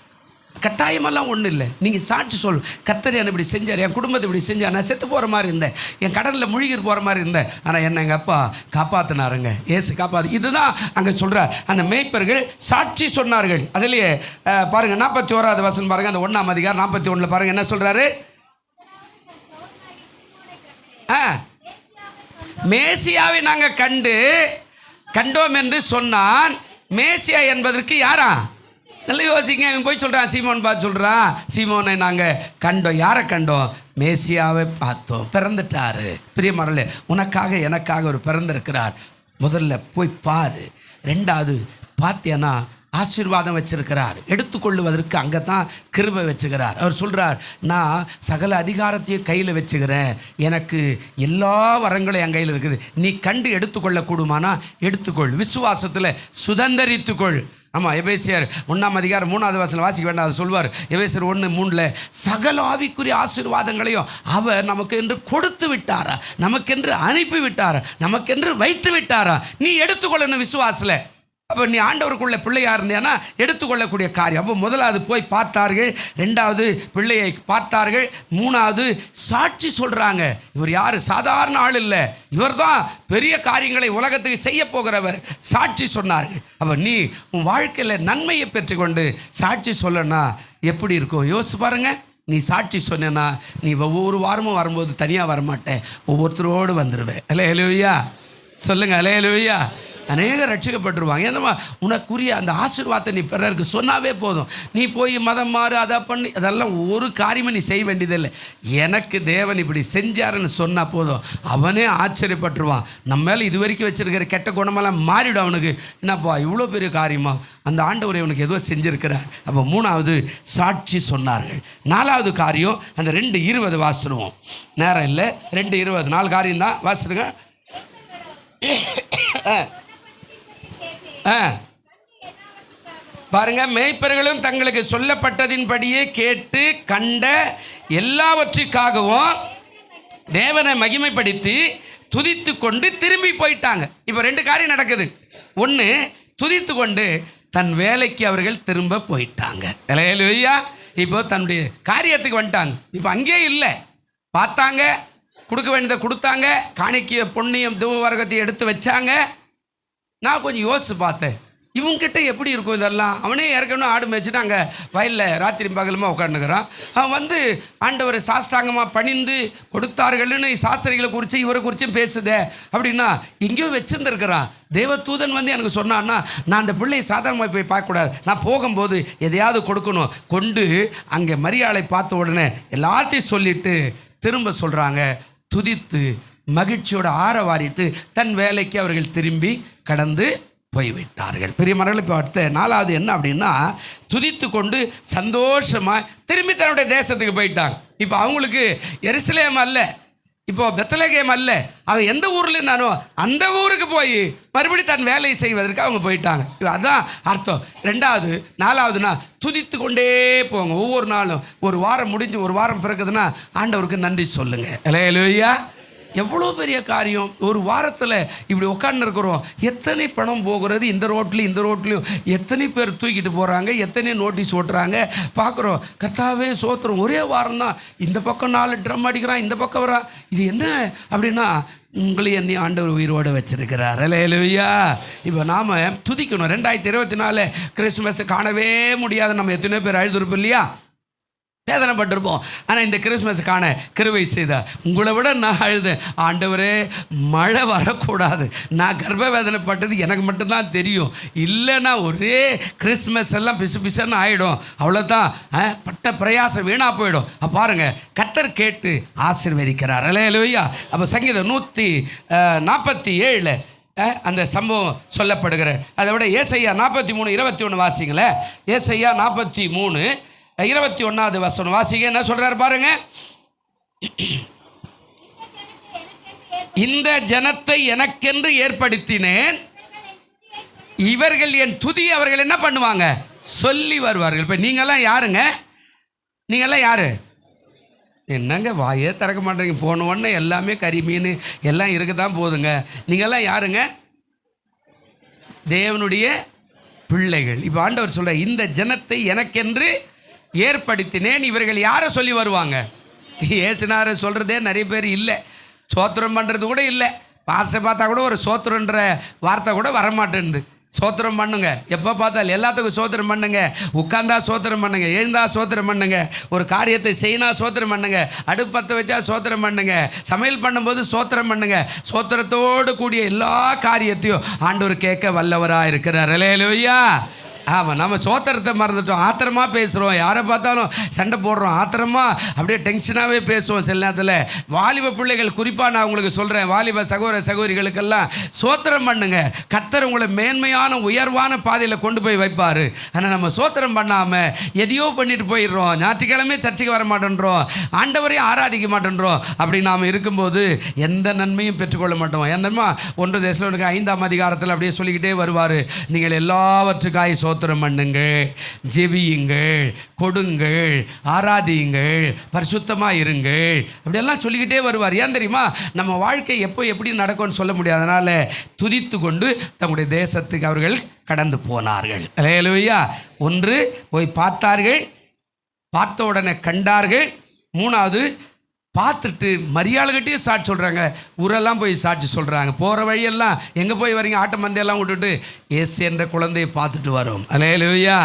கட்டாயமெல்லாம் ஒன்றும் இல்லை, நீங்கள் சாட்சி சொல். கர்த்தர் என்னை இப்படி செஞ்சார், என் குடும்பத்தை இப்படி செஞ்சார், நான் செத்து போகிற மாதிரி இருந்தேன், என் கடலில் முழுகி போகிற மாதிரி இருந்தேன், ஆனால் என்னை எங்கள் அப்பா காப்பாற்றினாருங்க, ஏசு காப்பாற்று. இதுதான் அங்கே சொல்கிறார். அந்த மேய்ப்பர்கள் சாட்சி சொன்னார்கள். அதிலேயே பாருங்கள் 41 பாருங்கள், அந்த 1ஆம் அதிகாரம் 41 பாருங்கள் என்ன சொல்கிறாரு. மேசியாவை நாங்கள் கண்டோம் என்று சொன்னான். மேசியா என்பதற்கு யாரா? நல்லா யோசிங்க. இவன் போய் சொல்கிறான், சீமோன் பார்த்து சொல்கிறான், சீமோனை நாங்கள் கண்டோம். யாரை கண்டோம்? மேசியாவை பார்த்தோம், பிறந்துட்டாரு. பிரியமானவர்களே, உனக்காக எனக்காக ஒரு பிறந்திருக்கிறார். முதல்ல போய் பாரு. ரெண்டாவது, பார்த்தேன்னா ஆசீர்வாதம் வச்சிருக்கிறார், எடுத்துக்கொள்ளுவதற்கு அங்கே தான் கிருபை வச்சுக்கிறார். அவர் சொல்கிறார், நான் சகல அதிகாரத்தையும் கையில் வச்சுக்கிறேன், எனக்கு எல்லா வரங்களும் என் கையில் இருக்குது, நீ கண்டு எடுத்துக்கொள்ளக்கூடுமானா எடுத்துக்கொள், விசுவாசத்தில் சுதந்தரித்துக்கொள். ஆமாம், எபேசியர் 1ஆம் அதிகாரம் 3வது வசனம் வாசிக்க வேண்டாம், அது சொல்வார். எபேசியர் 1:3 சகல ஆவிக்குரிய ஆசீர்வாதங்களையும் அவர் நமக்கு என்று கொடுத்து விட்டாரா, நமக்கென்று அனுப்பி விட்டாரா, நமக்கென்று வைத்து விட்டாரா, நீ எடுத்துக்கொள்ளணும் விசுவாசில். அப்போ நீ ஆண்டவருக்குள்ள பிள்ளையாக இருந்தேன்னா எடுத்துக்கொள்ளக்கூடிய காரியம். அப்போ முதலாவது போய் பார்த்தார்கள், ரெண்டாவது பிள்ளையை பார்த்தார்கள், மூணாவது சாட்சி சொல்கிறாங்க. இவர் யார்? சாதாரண ஆள் இல்லை, இவர் தான் பெரிய காரியங்களை உலகத்துக்கு செய்ய போகிறவர். சாட்சி சொன்னார்கள். அப்போ நீ உன் வாழ்க்கையில் நன்மையை பெற்றுக்கொண்டு சாட்சி சொல்லனா எப்படி இருக்கும் யோசிச்சு பாருங்க. நீ சாட்சி சொன்னா நீ ஒவ்வொரு வாரமும் வரும்போது தனியாக வரமாட்டேன், ஒவ்வொருத்தரோடு வந்துடுவேன். அல்லேலூயா சொல்லுங்க, அல்லேலூயா. அநேகம் ரட்சிக்கப்பட்டுருவாங்க. ஏன்னா உனக்குரிய அந்த ஆசீர்வாதத்தை நீ பிறருக்கு சொன்னாவே போதும். நீ போய் மதம் மாறு, அதை பண்ணி, அதெல்லாம் ஒரு காரியமும் நீ செய்ய வேண்டியதில்லை. எனக்கு தேவன் இப்படி செஞ்சாருன்னு சொன்னால் போதும், அவனே ஆச்சரியப்பட்டுருவான். நம்ம மேலே இது வரைக்கும் வச்சுருக்கிற கெட்ட குணமெல்லாம் மாறிடும். அவனுக்கு என்னப்பா இவ்வளோ பெரிய காரியமா, அந்த ஆண்டவர் இவனுக்கு ஏதோ செஞ்சுருக்கிறார். அப்போ மூணாவது சாட்சி சொன்னார்கள். நாலாவது காரியம் அந்த 2:20 வாசிடுவோம், நேரம் இல்லை. 2:20 4 காரியம் தான் வாசிடுங்க. பாருங்க, மேய்ப்பர்களும் தங்களுக்கு சொல்லப்பட்டதின்படியே கேட்டு கண்ட எல்லாவற்றிற்காகவும் தேவனை மகிமைப்படுத்தி துதித்து கொண்டு திரும்பி போயிட்டாங்க. இப்போ 2 காரியம் நடக்குது. ஒன்று, துதித்து கொண்டு தன் வேலைக்கு அவர்கள் திரும்ப போயிட்டாங்க. அல்லேலூயா. இப்போ தன்னுடைய காரியத்துக்கு வந்துட்டாங்க. இப்போ அங்கேயே இல்லை, பார்த்தாங்க, கொடுக்க வேண்டியதை கொடுத்தாங்க, காணிக்கைய பொன்னியம் தூவர்க்கத்தை எடுத்து வச்சாங்க. நான் கொஞ்சம் யோசித்து பார்த்தேன், இவங்ககிட்ட எப்படி இருக்கும் இதெல்லாம். அவனே ஏற்கனவே ஆடு மேய்ச்சிட்டு அங்கே வயலில் ராத்திரி பகலுமா உட்காந்துக்கிறான். அவன் வந்து ஆண்டவரை சாஷ்டாங்கமாக பணிந்து கொடுத்தார்கள்னு சாஸ்திரிகளை குறித்து இவரை குறித்தும் பேசுதே அப்படின்னா எங்கேயோ வச்சுருந்துருக்கிறான். தேவதூதன் வந்து எனக்கு சொன்னான்னா நான் அந்த பிள்ளையை சாதாரணமாக போய் பார்க்கக்கூடாது, நான் போகும்போது எதையாவது கொடுக்கணும். கொண்டு அங்கே மரியாதை பார்த்த உடனே எல்லாத்தையும் சொல்லிவிட்டு திரும்ப சொல்கிறாங்க, துதித்து மகிழ்ச்சியோட ஆரவாரித்து தன் வேலைக்கு அவர்கள் திரும்பி கடந்து போய்விட்டார்கள். பெரிய மரங்கள். இப்போ அடுத்த 4வது என்ன அப்படின்னா, துதித்து கொண்டு சந்தோஷமாக திரும்பி தன்னுடைய தேசத்துக்கு போயிட்டாங்க. இப்போ அவங்களுக்கு எருசலேம் அல்ல, இப்போ பெத்லகேம் அல்ல, அவன் எந்த ஊரில் இருந்தானோ அந்த ஊருக்கு போய் மறுபடி தன் வேலையை செய்வதற்கு அவங்க போயிட்டாங்க. அதுதான் அர்த்தம். 2வது 4வதுனா துதித்து கொண்டே போங்க. ஒவ்வொரு நாளும் ஒரு வாரம் முடிஞ்சு ஒரு வாரம் பிறகுதுன்னா ஆண்டவருக்கு நன்றி சொல்லுங்க. அல்லேலூயா. எவ்வளோ பெரிய காரியம். ஒரு வாரத்தில் இப்படி உட்காந்துருக்குறோம். எத்தனை பணம் போகிறது இந்த ரோட்லேயும் எத்தனை பேர் தூக்கிட்டு போகிறாங்க, எத்தனை நோட்டீஸ் ஓட்டுறாங்க பார்க்குறோம். கர்த்தாவே சோத்திரம். ஒரே வாரம் தான் இந்த பக்கம் 4 ட்ரம் அடிக்கிறான், இந்த பக்கம் வரான். இது என்ன அப்படின்னா உங்களையும் என்னையும் ஆண்டவர் உயிரோடு வச்சிருக்கிறார். அல்லேலூயா. இப்போ நாம் துதிக்கணும். 2024 கிறிஸ்மஸ் காணவே முடியாது. நம்ம எத்தனை பேர் அழுதுருப்போம் இல்லையா, வேதனைப்பட்டிருப்போம். ஆனால் இந்த கிறிஸ்மஸுக்கான கிருபை செய்தார். உங்களை விட நான் அழுதேன், ஆண்டவரே மழை வரக்கூடாது. நான் கர்ப்ப வேதனைப்பட்டது எனக்கு மட்டும்தான் தெரியும். இல்லைன்னா ஒரே கிறிஸ்மஸ் எல்லாம் பிசு பிசுன்னு ஆகிடும். அவ்வளோதான், பட்ட பிரயாசம் வீணாக போயிடும். பாருங்கள், கர்த்தர் கேட்டு ஆசீர்வதிக்கிறார். அல்லேலூயா. அப்போ சங்கீதம் 147 அந்த சம்பவம் சொல்லப்படுகிற அதை விட ஏசாயா 43:21 வாசிங்களேன். ஏசாயா 43:21 வசனம் வாசிங்க. என்ன சொல்றாரு பாருங்க. இந்த ஜனத்தை எனக்கென்று ஏற்படுத்தினேன், இவர்கள் என் துதி அவர்கள் என்ன பண்ணுவாங்க, சொல்லி வருவார்கள். இப்போ நீங்கள்லாம் யாருங்க? நீங்கள்லாம் யாரு? என்னங்க வாயே திறக்க மாட்டேங்க. போன உடனே எல்லாமே கறி மீன் எல்லாம் இருக்க தான் போகுதுங்க. நீங்கள்லாம் யாருங்க? தேவனுடைய பிள்ளைகள். இப்போ ஆண்டவர் சொல்ற, இந்த ஜனத்தை எனக்கென்று ஏற்படுத்தினேன், இவர்கள் யாரை சொல்லி வருவாங்க? ஏசுனாரை சொல்கிறதே நிறைய பேர் இல்லை. சோத்திரம் பண்ணுறது கூட இல்லை. பாசை பார்த்தா கூட ஒரு சோத்திரன்ற வார்த்தை கூட வரமாட்டேன்து. சோத்திரம் பண்ணுங்க, எப்போ பார்த்தாலும் எல்லாத்துக்கும் சோத்திரம் பண்ணுங்க. உட்கார்ந்தா சோத்திரம் பண்ணுங்க, எழுந்தா சோத்திரம் பண்ணுங்க, ஒரு காரியத்தை செய்யினா சோத்திரம் பண்ணுங்க, அடுப்பத்தை வச்சா சோத்திரம் பண்ணுங்க, சமையல் பண்ணும்போது சோத்திரம் பண்ணுங்க. சோத்திரத்தோடு கூடிய எல்லா காரியத்தையும் ஆண்டவர் கேட்க வல்லவராக இருக்கிறார். அல்லேலூயா. ஆமாம், நம்ம சோத்திரத்தை மறந்துட்டோம். ஆத்திரமாக பேசுகிறோம், யாரை பார்த்தாலும் சண்டை போடுறோம், ஆத்திரமாக அப்படியே டென்ஷனாகவே பேசுவோம். சில நேரத்தில் வாலிப பிள்ளைகள், குறிப்பாக நான் உங்களுக்கு சொல்கிறேன், வாலிப சகோதர சகோதரிகளுக்கெல்லாம் சோத்திரம் பண்ணுங்க. கர்த்தர் உங்களை மேன்மையான உயர்வான பாதையில் கொண்டு போய் வைப்பார். ஆனால் நம்ம சோத்திரம் பண்ணாமல் எதையோ பண்ணிட்டு போயிடுறோம். ஞாயிற்றுக்கிழமை சர்ச்சைக்கு வர மாட்டேன்றோம், ஆண்டவரையும் ஆராதிக்க மாட்டேன்றோம். அப்படி நாம் இருக்கும்போது எந்த நன்மையும் பெற்றுக்கொள்ள மாட்டோம். என்னமா 1 தெசலோனிக்கேயர் 5ஆம் அதிகாரத்தில் அப்படியே சொல்லிக்கிட்டே வருவார். நீங்கள் எல்லாவற்றுக்காய் சோத்திரம் பண்ணுங்கள், ஜெபியுங்கள், கொடுங்கள், ஆராதியுங்கள், பரிசுத்தமாக இருங்கள், அப்படியெல்லாம் சொல்லிக்கிட்டே வருவார். ஏன் தெரியுமா? நம்ம வாழ்க்கை எப்போ எப்படி நடக்கும்னு சொல்ல முடியாது. அதனால் துதித்து கொண்டு தங்களுடைய தேசத்துக்கு அவர்கள் கடந்து போனார்கள். அல்லேலூயா. 1 போய் பார்த்தார்கள், பார்த்த உடனே கண்டார்கள். 3வது பார்த்துட்டு மரியாதைகிட்டே சாட்சி சொல்கிறாங்க. ஊரெல்லாம் போய் சாட்சி சொல்கிறாங்க. போகிற வழியெல்லாம் எங்கே போய் வரீங்க, ஆட்ட மந்தையெல்லாம் விட்டுட்டு இயேசு என்ற குழந்தையை பார்த்துட்டு வரோம். அல்லேலூயா.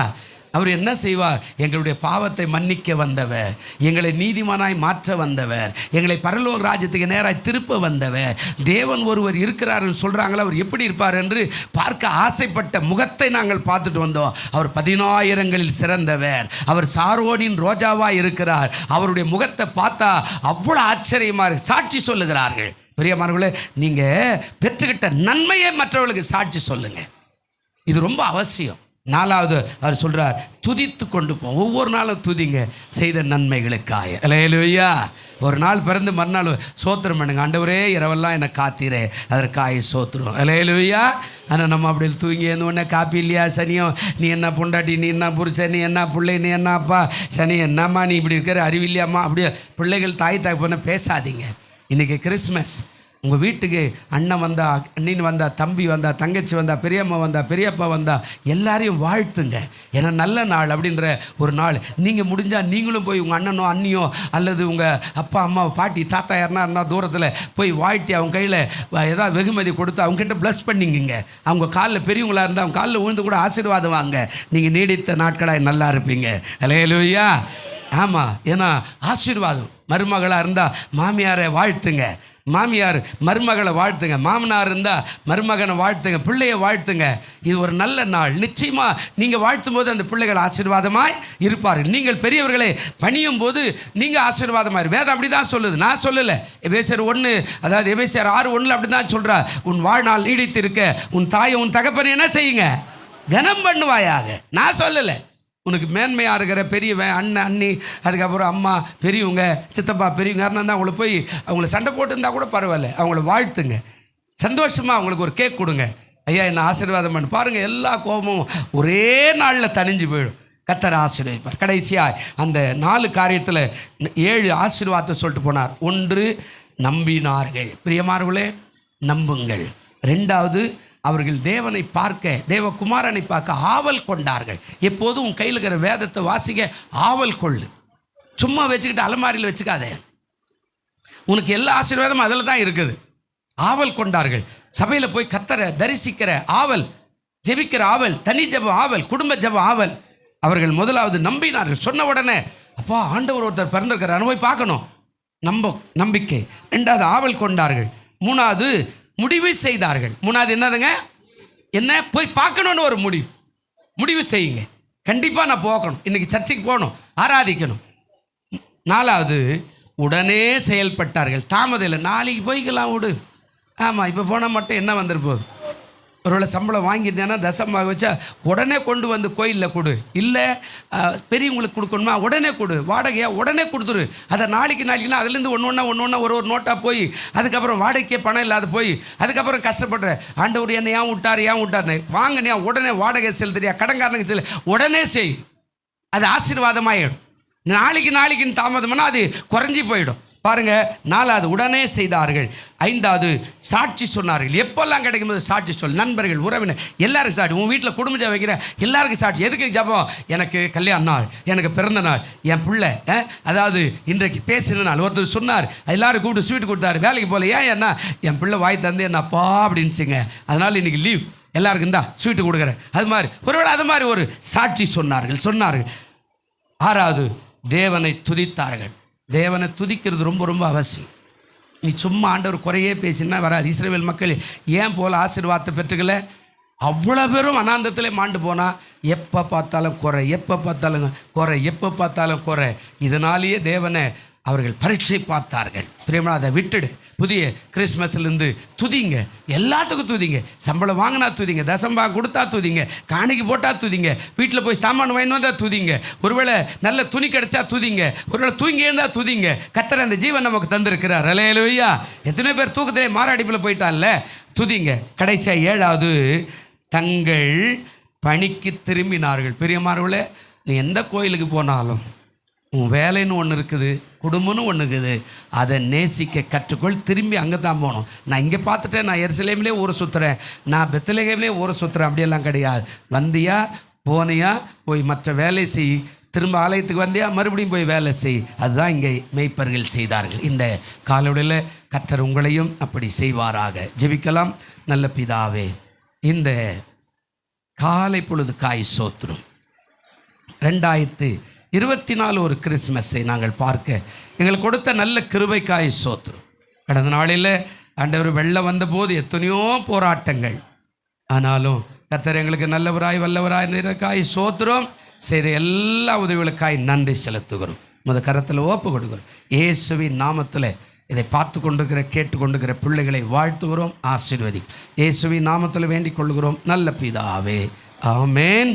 அவர் என்ன செய்வார்? எங்களுடைய பாவத்தை மன்னிக்க வந்தவர், எங்களை நீதிமானாய் மாற்ற வந்தவர், எங்களை பரலோக ராஜ்யத்துக்கு நேராக திருப்ப வந்தவர். தேவன் ஒருவர் இருக்கிறார்னு சொல்கிறாங்களா, அவர் எப்படி இருப்பார் என்று பார்க்க ஆசைப்பட்ட முகத்தை நாங்கள் பார்த்துட்டு வந்தோம். அவர் 10,000ங்களில் சிறந்தவர், அவர் சாரோனின் ரோஜாவாக இருக்கிறார். அவருடைய முகத்தை பார்த்தா அவ்வளோ ஆச்சரியமாக இருக்கு. சாட்சி சொல்லுகிறார்கள். பிரியமானவர்களே, நீங்கள் பெற்றுக்கிட்ட நன்மையை மற்றவர்களுக்கு சாட்சி சொல்லுங்கள். இது ரொம்ப அவசியம். 4வது அவர் சொல்கிறார், துதித்து கொண்டு போ. ஒவ்வொரு நாளும் துதிங்க செய்த நன்மைகளுக்காக. அல்லேலூயா. ஒரு நாள் பிறந்து மறுநாள் சோத்திரம் பண்ணுங்க. ஆண்டவரே இரவெல்லாம் என்னை காத்தீரே, அதற்காக சோத்திரம். அல்லேலூயா. ஆனால் நம்ம அப்படி தூங்கி உடனே காப்பி இல்லையா, சனியும் நீ என்ன பொண்டாட்டி, நீ என்ன புருஷன், நீ என்ன பிள்ளை, நீ என்ன அப்பா, சனி என்னம்மா நீ இப்படி இருக்கிற, அறிவில்லையாம்மா. அப்படியே பிள்ளைகள் தாய் தகப்பன பேசாதீங்க. இன்றைக்கி கிறிஸ்மஸ். உங்கள் வீட்டுக்கு அண்ணன் வந்தா, அண்ணின் வந்தா, தம்பி வந்தா, தங்கச்சி வந்தா, பெரியம்மா வந்தா, பெரியப்பா வந்தா, எல்லாரையும் வாழ்த்துங்க. ஏன்னா நல்ல நாள் அப்படின்ற ஒரு நாள். நீங்கள் முடிஞ்சால் நீங்களும் போய் உங்கள் அண்ணனோ அண்ணியோ அல்லது உங்கள் அப்பா அம்மா பாட்டி தாத்தா யாருனா இருந்தால் தூரத்தில் போய் வாழ்த்தி அவங்க கையில் ஏதாவது வெகுமதி கொடுத்து அவங்ககிட்ட ப்ளஸ் பண்ணிங்க. அவங்க காலில் பெரியவங்களாக இருந்தால் அவங்க காலில் விழுந்து கூட ஆசீர்வாதம் வாங்க. நீங்கள் நீடித்த நாட்களாக நல்லா இருப்பீங்க. அல்லேலூயா. ஆமாம், ஏன்னா ஆசீர்வாதம். மருமகளாக இருந்தால் மாமியாரை வாழ்த்துங்க, மாமியார் மருமகளை வாழ்த்துங்க, மாமனார் இருந்தால் மருமகனை வாழ்த்துங்க, பிள்ளையை வாழ்த்துங்க. இது ஒரு நல்ல நாள். நிச்சயமாக நீங்கள் வாழ்த்தும் போது அந்த பிள்ளைகள் ஆசீர்வாதமாய் இருப்பார்கள். நீங்கள் பெரியவர்களை பணியும் போது நீங்கள் ஆசீர்வாதமாக. வேதம் அப்படி தான் சொல்லுது, நான் சொல்லலை. எபேசியர் 1, அதாவது எபேசியர் 6:1 அப்படி தான் சொல்கிறா. உன் வாழ்நாள் நீடித்து இருக்க உன் தாயை உன் தகப்பனை என்ன செய்யுங்க, கனம் பண்ணுவாயாக. நான் சொல்லலை. உனக்கு மேன்மையாக இருக்கிற பெரியவன், அண்ணன், அண்ணி, அதுக்கப்புறம் அம்மா, பெரியவங்க, சித்தப்பா, பெரியவங்க யாருன்னா தான் அவங்கள போய் அவங்கள சண்டை போட்டுருந்தா கூட பரவாயில்ல, அவங்கள வாழ்த்துங்க. சந்தோஷமாக அவங்களுக்கு ஒரு கேக் கொடுங்க. ஐயா என்ன ஆசீர்வாதம் பண்ணு. பாருங்கள், எல்லா கோபமும் ஒரே நாளில் தணிஞ்சு போயிடும். கர்த்தர் ஆசீர்வதிப்பார். கடைசியாக அந்த 4 காரியத்தில் 7 ஆசீர்வாதத்தை சொல்லிட்டு போனார். 1 நம்பினார்கள். பிரியமானவர்களே, நம்புங்கள். ரெண்டாவது, அவர்கள் தேவனை பார்க்க, தேவகுமாரனை பார்க்க ஆவல் கொண்டார்கள். எப்போதும் உன் கையில் இருக்கிற வேதத்தை வாசிக்க ஆவல் கொள்ளு. சும்மா வச்சுக்கிட்டு அலமாரியில் வச்சுக்காதே. உனக்கு எல்லா ஆசீர்வாதமும் அதில் தான் இருக்குது. ஆவல் கொண்டார்கள். சபையில் போய் கர்த்தரை தரிசிக்கிற ஆவல், ஜெபிக்கிற ஆவல், தனி ஜெபம் ஆவல், குடும்ப ஜெபம் ஆவல். அவர்கள் முதலாவது நம்பினார்கள். சொன்ன உடனே அப்பா ஆண்டவர் ஒருத்தர் பிறந்திருக்கிறார், போய் பார்க்கணும், நம்பிக்கை. ரெண்டாவது ஆவல் கொண்டார்கள். மூணாவது முடிவு செய்தார்கள். மூணாவது என்னதுங்க? என்ன? போய் பார்க்கணுன்னு ஒரு முடிவு செய்யுங்க. கண்டிப்பாக நான் போகணும், இன்னைக்கு சர்ச்சுக்கு போகணும், ஆராதிக்கணும். நாலாவது உடனே செயல்பட்டார்கள். தாமதம் இல்லை, நாளைக்கு போய்க்கலாம் விடு. ஆமாம், இப்போ போனால் மட்டும் என்ன வந்துருப்போகுது? ஒருவேளை சம்பளம் வாங்கியிருந்தேன்னா தசமாக வச்சா உடனே கொண்டு வந்து கோயிலில் கொடு. இல்லை பெரியவங்களுக்கு கொடுக்கணுமா, உடனே கொடு. வாடகையா உடனே கொடுத்துரு. அதை நாளைக்குன்னா அதுலேருந்து ஒன்று ஒரு நோட்டாக போய் அதுக்கப்புறம் வாடகைக்கே பணம் இல்லாத போய் அதுக்கப்புறம் கஷ்டப்படுற. ஆண்டவர் என்னை ஏன் விட்டார்னு வாங்கினியா உடனே வாடகை செலுத்துறியா, கடன்காரனுக்கு செல்லு, உடனே செய். அது ஆசீர்வாதமாயிடும். நாளைக்குன்னு தாமதம்னா அது குறைஞ்சி போயிடும். பாருங்க, நாலாவது உடனே செய்தார்கள். ஐந்தாவது சாட்சி சொன்னார்கள். எப்பெல்லாம் கிடைக்கும்போது சாட்சி சொல். நண்பர்கள், உறவினர் எல்லாருக்கும் சாட்சி. உன் வீட்டில் குடும்ப ஜெபம் வைக்கிற எல்லாருக்கும் சாட்சி. எதுக்கு ஜெபம்? எனக்கு கல்யாண நாள், எனக்கு பிறந்த நாள், என் பிள்ளை அதாவது இன்றைக்கு பேசின நாள். ஒருத்தர் சொன்னார், எல்லாரும் கூப்பிட்டு ஸ்வீட் கொடுத்தாரு, வேலைக்கு போகல. ஏன்? என்ன? என் பிள்ளை வாய் தந்து என்ன அப்பா அப்படின்னுச்சுங்க, அதனால் இன்றைக்கி லீவ், எல்லாருக்கும் தான் ஸ்வீட்டு கொடுக்குறேன். அது மாதிரி ஒருவேளை அது மாதிரி ஒரு சாட்சி சொன்னார்கள். ஆறாவது தேவனை துதித்தார்கள். தேவனை துதிக்கிறது ரொம்ப ரொம்ப அவசியம். நீ சும்மா ஆண்டவர் குறையே பேசினா வராது. இஸ்ரவேல் மக்கள் ஏன் போல் ஆசீர்வாதத்தை பெற்றுக்கல? அவ்வளோ பேரும் அனாந்தத்திலே மாண்டு போனால் எப்போ பார்த்தாலும் குறை. இதனாலேயே தேவனை அவர்கள் பரீட்சை பார்த்தார்கள். பிரியமான, அதை விட்டுடு. புதிய கிறிஸ்மஸ்லேருந்து துதிங்க, எல்லாத்துக்கும் துதிங்க. சம்பளம் வாங்கினா துதிங்க, தசம்பா கொடுத்தா துதிங்க, காணிக்கு போட்டால் துதிங்க, வீட்டில் போய் சாமான் வாங்கி வந்தால் துதிங்க, ஒருவேளை நல்ல துணி கிடைச்சா துதிங்க, ஒருவேளை தூங்கி இருந்தால் துதிங்க. கர்த்தர் அந்த ஜீவன் நமக்கு தந்திருக்கிறார். அல்லேலூயா. எத்தனை பேர் தூக்கத்திலே மாரடைப்பில் போயிட்டான்ல, துதிங்க. கடைசியாக ஏழாவது, தங்கள் பணிக்கு திரும்பினார்கள். பெரியமானவர்களே, நீ எந்த கோயிலுக்கு போனாலும் உன் வேலைன்னு ஒன்று இருக்குது, குடும்பம்னு ஒன்று இருக்குது. அதை நேசிக்க கற்றுக்கொள். திரும்பி அங்கே தான் போகணும். நான் இங்கே பார்த்துட்டேன், நான் எருசலேம்லேயே ஊரை சுற்றுறேன், நான் பெத்லகேம்லேயே ஊரை சுற்றுறேன், அப்படியெல்லாம் கிடையாது. வந்தியா, போனியா, போய் மற்ற வேலை செய். திரும்ப ஆலயத்துக்கு வந்தியா, மறுபடியும் போய் வேலை செய். அதுதான் இங்கே மேய்ப்பர்கள் செய்தார்கள். இந்த காலையில் கர்த்தர் உங்களையும் அப்படி செய்வாராக. ஜெபிக்கலாம். நல்ல பிதாவே, இந்த காலை பொழுதுக்காய் சோத்திரம். 2024 ஒரு கிறிஸ்மஸை நாங்கள் பார்க்க எங்களுக்கு கொடுத்த நல்ல கிருபைக்காய் சோத்திரம். கடந்த நாளில் ஆண்டவர் வெள்ளம் வந்தபோது எத்தனையோ போராட்டங்கள், ஆனாலும் கர்த்தர் எங்களுக்கு நல்லவராய் வல்லவராய் நிறக்காய் சோத்திரம். செய்த எல்லா உதவிகளுக்காய் நன்றி செலுத்துகிறோம். கரத்தில் ஒப்பு கொடுக்கிறோம். இயேசுவின் நாமத்தில் இதை பார்த்து கொண்டிருக்கிற கேட்டுக்கொண்டிருக்கிற பிள்ளைகளை வாழ்த்துகிறோம். ஆசீர்வதி. இயேசுவின் நாமத்தில் வேண்டிக் கொள்கிறோம் நல்ல பிதாவே. ஆமென்.